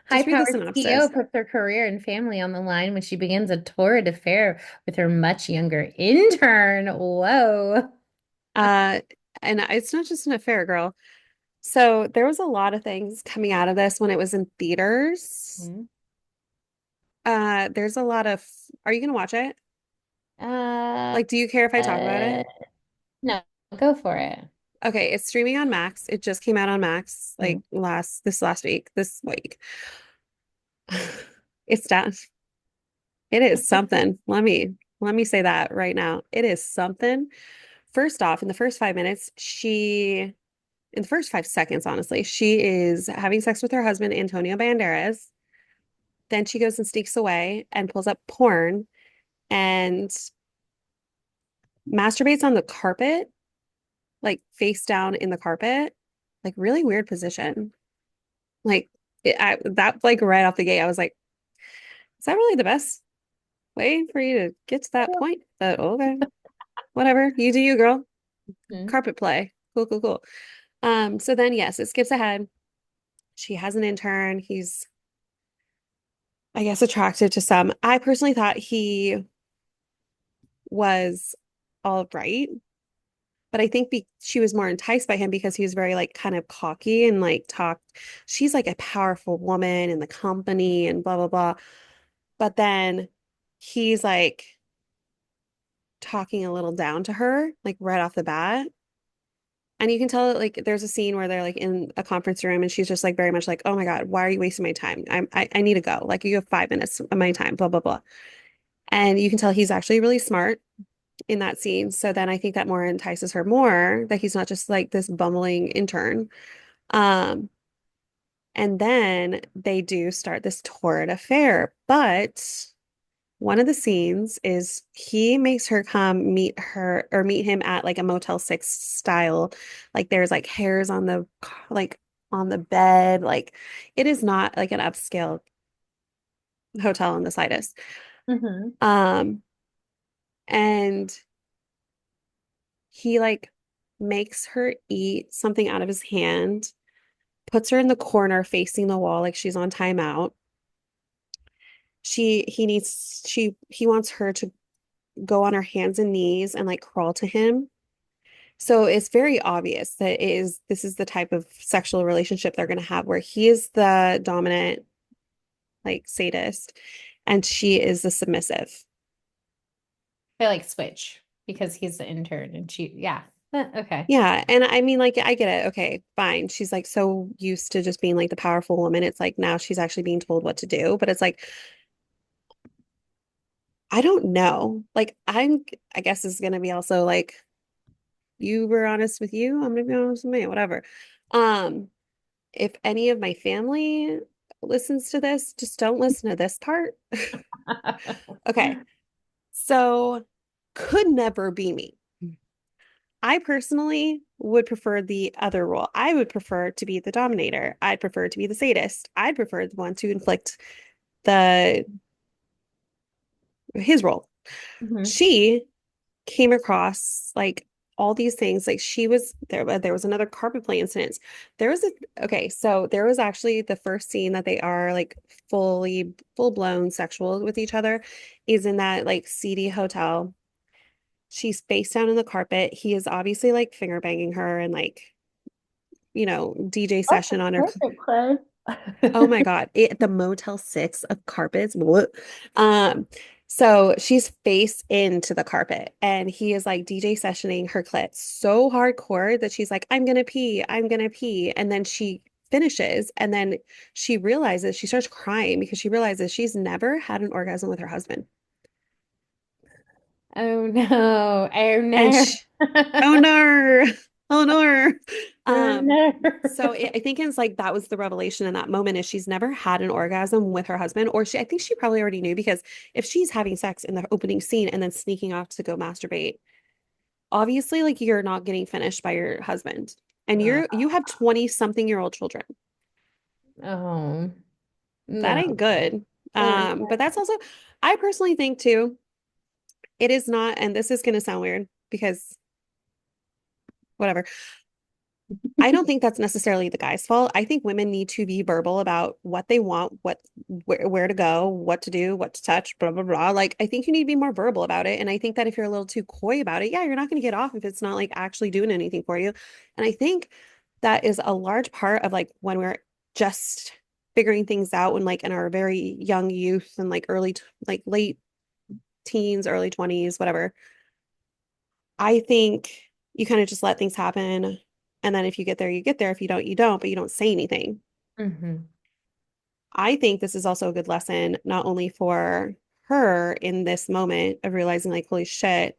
High-powered CEO synopsis. puts her career and family on the line when she begins a torrid affair with her much younger intern. Whoa. Uh, and it's not just an affair, girl. So, there was a lot of things coming out of this when it was in theaters. Mhm. There's a lot of, are you gonna watch it? Uh, Like, do you care if I talk about uh, it? no, go for it. Okay, it's streaming on Max. It just came out on Max Mm. like last week, this week. It's done. It is something. Let me say that right now. It is something. First off, in the first 5 minutes, in the first 5 seconds, honestly, she is having sex with her husband, Antonio Banderas. Then she goes and sneaks away and pulls up porn and masturbates on the carpet, like face down in the carpet, like really weird position. Like that, like right off the gate, I was like, is that really the best way for you to get to that point? But okay, whatever. You do you, girl. Mhm. Carpet play. Cool, cool, cool. So then yes, it skips ahead. She has an intern. He's, I guess, attracted to some. I personally thought he was all right, but I think she was more enticed by him because he was very like kind of cocky and like talked. She's like a powerful woman in the company and blah blah blah. But then he's like talking a little down to her, like right off the bat. And you can tell like there's a scene where they're like in a conference room and she's just like very much like, oh my God, why are you wasting my time? I need to go. Like you have 5 minutes of my time, blah, blah, blah. And you can tell he's actually really smart in that scene. So then I think that more entices her more that he's not just like this bumbling intern. Um, and then they do start this torrid affair. But one of the scenes is he makes her come meet her or meet him at like a Motel 6 style. Like there's like hairs on the like on the bed. Like it is not like an upscale hotel in the slightest. Mhm. Um, and he like makes her eat something out of his hand, puts her in the corner facing the wall like she's on timeout. He wants her to go on her hands and knees and like crawl to him. So it's very obvious that this is the type of sexual relationship they're going to have where he is the dominant, like sadist, and she is the submissive. They like switch because he's the intern and she, yeah. Okay. Yeah. And I mean, like, I get it. Okay, fine. She's like so used to just being like the powerful woman. It's like now she's actually being told what to do. But it's like, I don't know. Like, I guess this is going to be also like, you were honest with you. I'm going to be honest with me, whatever. Um, if any of my family listens to this, just don't listen to this part. Okay. So could never be me. I personally would prefer the other role. I would prefer to be the dominator. I'd prefer to be the sadist. I'd prefer the one to inflict the his role. Mhm. She came across like all these things. Like she was there, there was another carpet play incident. There was a okay, so there was actually the first scene that they are like full blown sexual with each other is in that like seedy hotel. She's face down in the carpet. He is obviously like finger banging her and like, DJ What's session the on her. perfect play? Oh my God. The Motel 6 of carpets. Bleh. Um, so she's face into the carpet and he is like DJ sessioning her clit so hardcore that she's like, I'm gonna pee, I'm gonna pee. And then she finishes and then she starts crying because she realizes she's never had an orgasm with her husband. Oh no. Oh And no. she, oh no, oh no. Oh Um, no. so I think it's like that was the revelation in that moment is she's never had an orgasm with her husband, or I think she probably already knew because if she's having sex in the opening scene and then sneaking off to go masturbate, obviously like you're not getting finished by your husband. And Uh, you have 20 something year old children. oh, That no. ain't good. Poor But that's also, I personally think too, it is not, and this is going to sound weird because whatever. I don't think that's necessarily the guy's fault. I think women need to be verbal about what they want, where to go, what to do, what to touch, blah blah blah. Like I think you need to be more verbal about it. And I think that if you're a little too coy about it, yeah, you're not going to get off if it's not like actually doing anything for you. And I think that is a large part of like when we're just figuring things out when like in our very young youth and like like late teens, early 20s, whatever. I think you kind of just let things happen. And then if you get there, you get there. If you don't, you don't, but you don't say anything. hmm I think this is also a good lesson, not only for her in this moment of realizing, like, holy shit,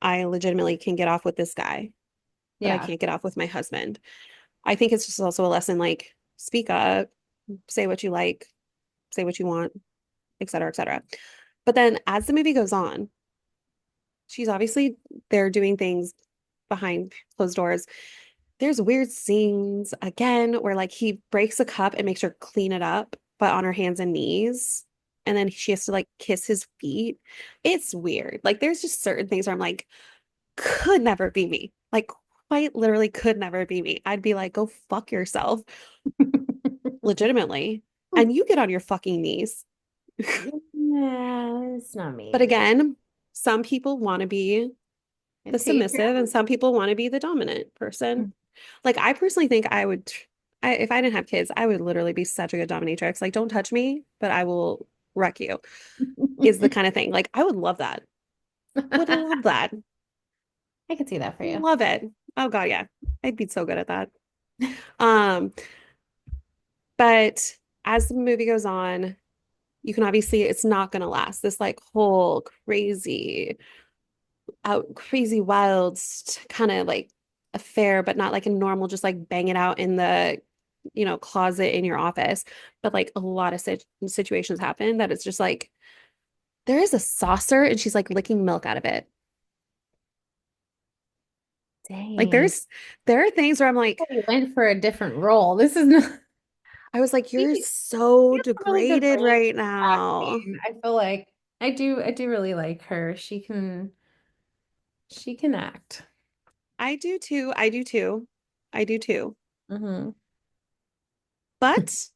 I legitimately can get off with this guy, but I Yeah. can't get off with my husband. I think it's just also a lesson like, speak up, say what you like, say what you want, et cetera, et cetera. But then as the movie goes on, she's obviously they're doing things behind closed doors. There's weird scenes again where like he breaks a cup and makes her clean it up, but on her hands and knees. And then she has to like kiss his feet. It's weird. Like there's just certain things where I'm like, could never be me. Like quite literally could never be me. I'd be like, go fuck yourself, legitimately. And you get on your fucking knees. Yeah, it's not But me. again, some people want to be the And to each submissive and some people want to be the dominant person. Like I personally think if I didn't have kids, I would literally be such a good dominatrix. Like, don't touch me, but I will wreck you, is the own. kind of thing. Like, I would love that. Would love that. I could see that for you. Love it. Oh God, yeah. I'd be so good at that. Um, but as the movie goes on, you can obviously it's not gonna last. This like whole crazy wild kind of like affair, but not like a normal, just like bang it out in the, closet in your office. But like a lot of situations happen that it's just like there is a saucer and she's like licking milk out of it. Like Dang. there are things where I'm like, You went for a different role. This is not I was like, you're you so have a really good degraded range right of now. acting. I feel like I do really like her. She can act. I do too. I do too. I do too. hmm But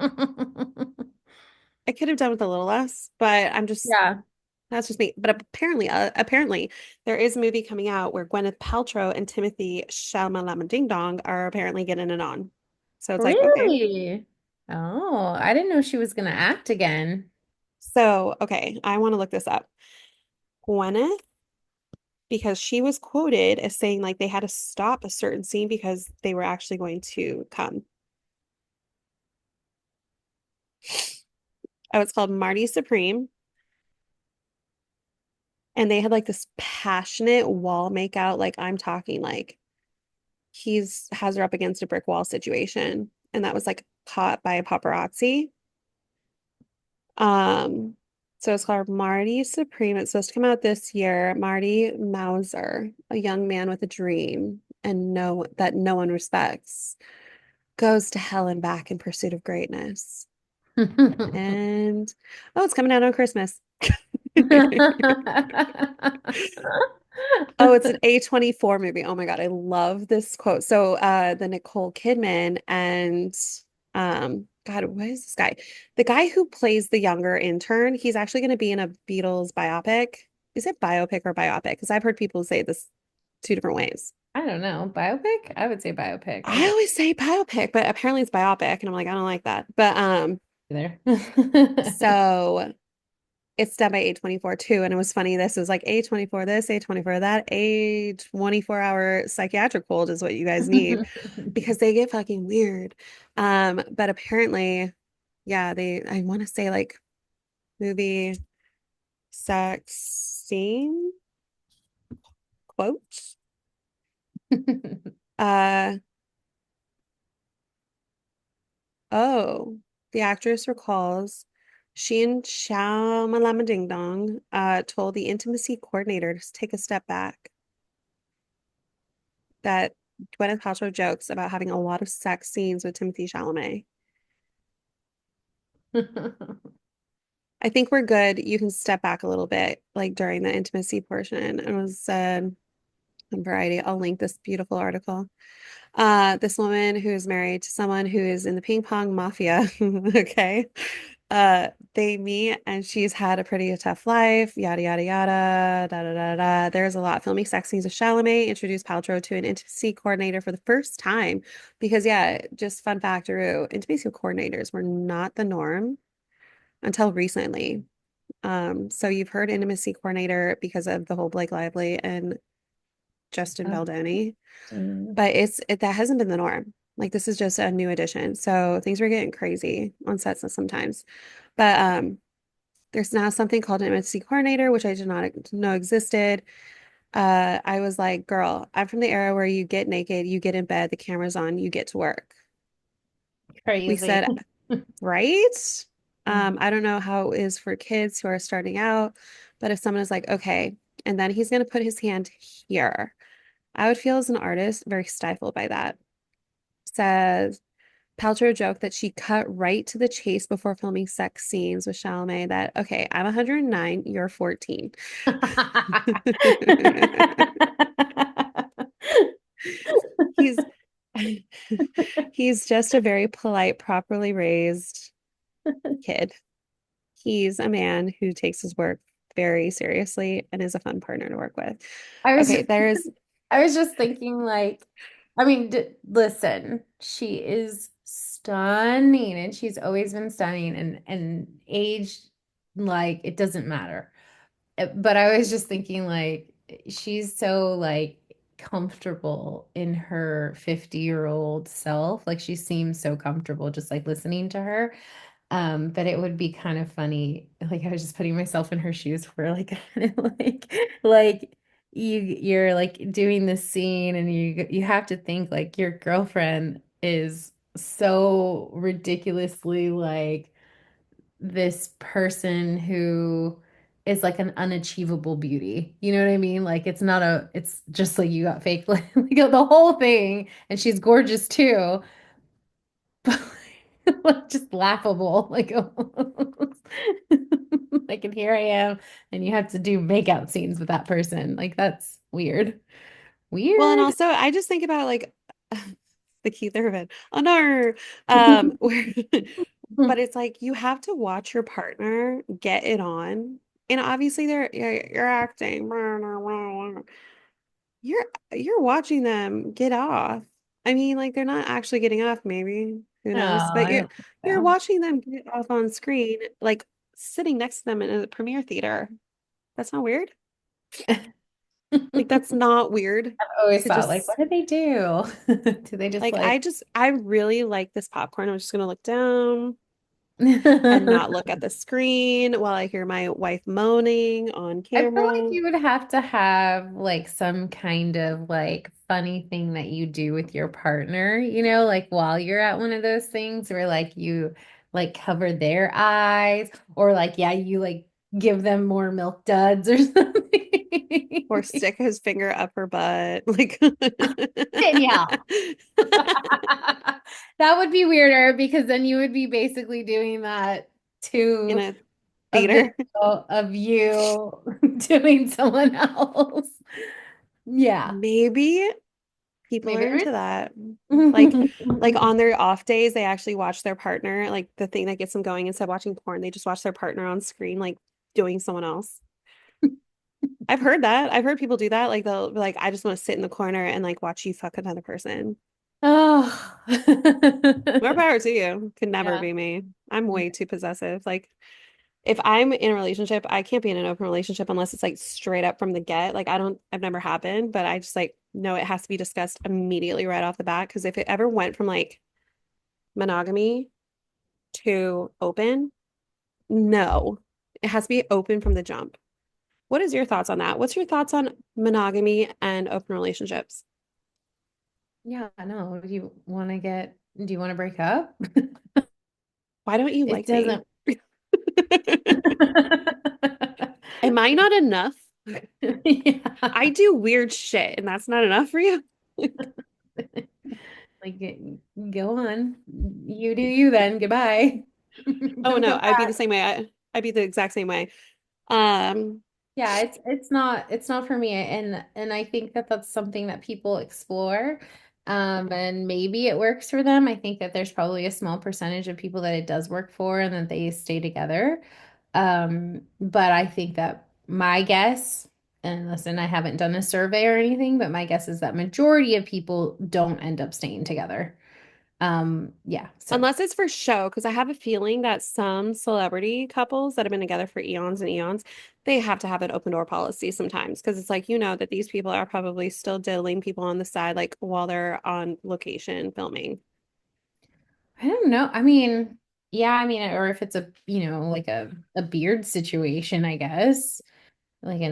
I could have done with a little less, but Yeah. that's just me. But apparently, there is a movie coming out where Gwyneth Paltrow and Timothy Chalamet Ding Dong are apparently getting it on. So it's like, okay. Really? Oh, I didn't know she was gonna act again. So, okay, I want to look this up. Gwyneth, because she was quoted as saying like they had to stop a certain scene because they were actually going to come. Oh, it's called Marty Supreme. And they had like this passionate wall makeout. Like I'm talking like he's has her up against a brick wall situation. And that was like caught by a paparazzi. Um, so it's called Marty Supreme. It's supposed to come out this year. Marty Mauser, a young man with a dream and no one respects, goes to hell and back in pursuit of greatness. And oh, it's coming out on Christmas. Oh, it's an A24 movie. Oh my God, I love this quote. So the Nicole Kidman and God, what is this guy? The guy who plays the younger intern, he's actually going to be in a Beatles biopic. Is it biopic or biopic? Because I've heard people say this two different ways. I don't know. Biopic? I would say biopic. I I don't always say biopic, but apparently it's biopic, and I'm like, I don't like that. But either. so it's done by A24 too. And it was funny. This was like A24 this, A24 that, a 24-hour psychiatric hold is what you guys need because they get fucking weird. But apparently, yeah, I want to say like movie sex scene quotes. Uh oh, the actress recalls she and Shao Malama Ding Dong told the intimacy coordinator to take a step back. that Gwyneth Paltrow jokes about having a lot of sex scenes with Timothy Chalamet. I think we're good. You can step back a little bit, like during the intimacy portion. It was on Variety. I'll link this beautiful article. This woman who is married to someone who is in the ping pong mafia. Okay. They meet and she's had a pretty tough life, yada yada yada, da da da da. There's a lot filming sex scenes with Chalamet, introduced Paltrow to an intimacy coordinator for the first time. Because yeah, just fun factoroo, intimacy coordinators were not the norm until recently. So you've heard intimacy coordinator because of the whole Blake Lively and Justin Oh, Baldoni, mm. but that hasn't been the norm. Like this is just a new addition. So things were getting crazy on sets sometimes. But there's now something called an intimacy coordinator, which I did not know existed. I was like, girl, I'm from the era where you get naked, you get in bed, the camera's on, you get to work. We Crazy. said, right? Mhm. I don't know how it is for kids who are starting out, but if someone is like, okay, and then he's going to put his hand here, I would feel as an artist very stifled by that. Says Paltrow joked that she cut right to the chase before filming sex scenes with Chalamet that, okay, I'm 109, you're 14. He's he's just a very polite, properly raised kid. He's a man who takes his work very seriously and is a fun partner to work with. I was Okay, there's I was just thinking like I mean d listen, she is stunning and she's always been stunning and age like it doesn't matter. But I was just thinking like she's so like comfortable in her 50-year-old self. Like she seems so comfortable just like listening to her. But it would be kind of funny. Like I was just putting myself in her shoes for like like you're like doing this scene and you have to think like your girlfriend is so ridiculously like this person who is like an unachievable beauty. You know what I mean? Like it's just like you got fake like the whole thing and she's gorgeous too. Like just laughable. Like, like, and here I am, and you have to do makeout scenes with that person. Like, that's weird. well, and Weird. also I just think about like the Keith Urban. Oh no. Where but it's like you have to watch your partner get it on. And obviously you're acting. You're you're watching them get off. I mean, like they're not actually getting off, maybe. Who No, knows? But I you're don't think you're so. watching them get off on screen, like sitting next to them in a premiere theater. That's not weird. Like that's not weird I've always to thought, like, just what do they do? Do they just like like I really like this popcorn. I'm just gonna look down and I not look at the screen while I hear my wife moaning on feel like camera you would have to have like some kind of like funny thing that you do with your partner, like while you're at one of those things where like you like cover their eyes or like, yeah, you like give them more milk duds or something. or stick his finger up her butt. Like Danielle. That would be weirder because then you would be basically doing that in to a a video theater. of you doing someone else. Yeah, Maybe people maybe are there into that. Like is. like on their off days, they actually watch their partner, like the thing that gets them going instead of watching porn, they just watch their partner on screen, like doing someone else. I've heard that. I've heard people do that. Like they'll be like, I just want to sit in the corner and like watch you fuck another person. Oh. More power to you. Could never Yeah. be me. I'm Yeah. way too possessive. Like if I'm in a relationship, I can't be in an open relationship unless it's like straight up from the get. Like I've never happened, but I just like know it has to be discussed immediately right off the bat. Because if it ever went from like monogamy to open, no, it has to be open from the jump. What is your thoughts on that? What's your thoughts on monogamy and open relationships? Yeah, no. Do you want to break up? Why don't you It like me? doesn't. Am I not enough? I Yeah. do weird shit, and that's not enough for you. Like, go on. You do you then. Goodbye. Oh Don't no, come I'd be back. the same way. I'd be the exact same way. Um, Yeah, it's not for me, and I think that that's something that people explore, and maybe it works for them. I think that there's probably a small percentage of people that it does work for, and that they stay together. But I think that my guess, and listen, I haven't done a survey or anything, but my guess is that majority of people don't end up staying together. Yeah, so. unless it's for show, because I have a feeling that some celebrity couples that have been together for eons and eons, they have to have an open door policy sometimes, because it's like, that these people are probably still diddling people on the side, like while they're on location filming. I don't know. I mean, yeah, I mean, or if it's like a beard situation, I guess, like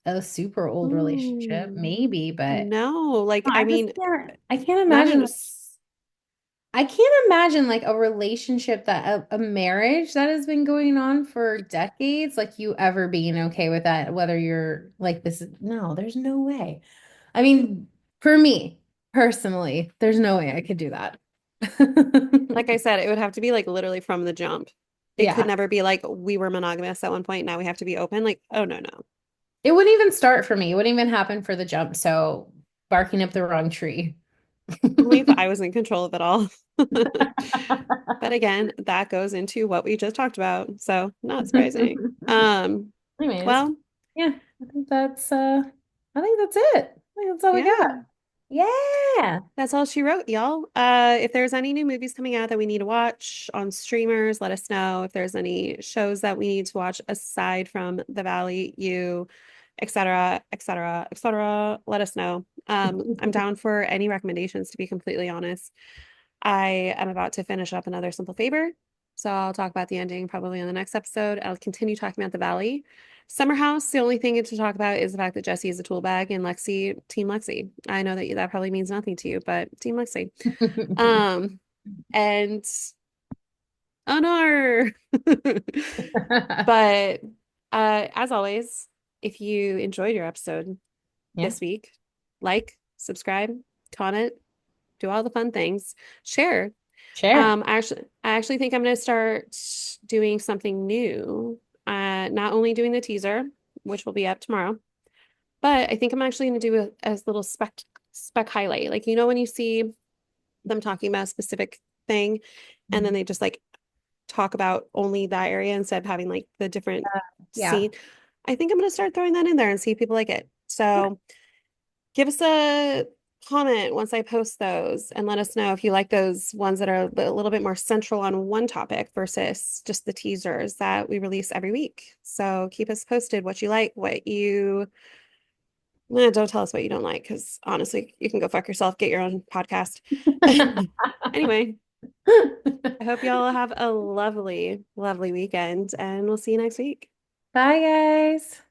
a super old relationship, Ooh, maybe, but no, like, I I just mean, I can't not imagine even, like I can't imagine like a relationship that a marriage that has been going on for decades, like you ever being okay with that, whether you're like this, no, there's no way. I mean, for me personally, there's no way I could do that. like I said, it would have to be like literally from the jump. It could Yeah. never be like we were monogamous at one point, now we have to be open. Like, oh no, no. It wouldn't even start for me. It wouldn't even happen for the jump. So barking up the wrong tree. Only if I was in control of it all. But again, that goes into what we just talked about. So not surprising. Anyways, Well, yeah, I think that's it. I think that's all we got. yeah, Yeah. that's all she wrote, y'all. If there's any new movies coming out that we need to watch on streamers, let us know. If there's any shows that we need to watch aside from The Valley, You, etc., etc., etc., let us know. I'm down for any recommendations, to be completely honest. I am about to finish up another Simple Favor, so I'll talk about the ending probably in the next episode. I'll continue talking about the Valley. Summer House, the only thing to talk about is the fact that Jesse is a tool bag and Lexi, Team Lexi. I know that that probably means nothing to you, but Team Lexi. Um, and oh no. But as always, if you enjoyed your episode Yeah. this week, like, subscribe, comment, do all the fun things, share. Share. I actually think I'm going to start doing something new. Not only doing the teaser, which will be up tomorrow, but I think I'm actually going to do a little spec highlight. Like, when you see them talking about a specific thing, and then they just like talk about only that area instead of having like the different Yeah. scene. I think I'm going to start throwing that in there and see if people like it. So give us a comment once I post those and let us know if you like those ones that are a little bit more central on one topic versus just the teasers that we release every week. So keep us posted what you like, what you don't tell us what you don't like, because honestly, you can go fuck yourself, get your own podcast. Anyway, I hope y'all have a lovely, lovely weekend and we'll see you next week. Bye, guys.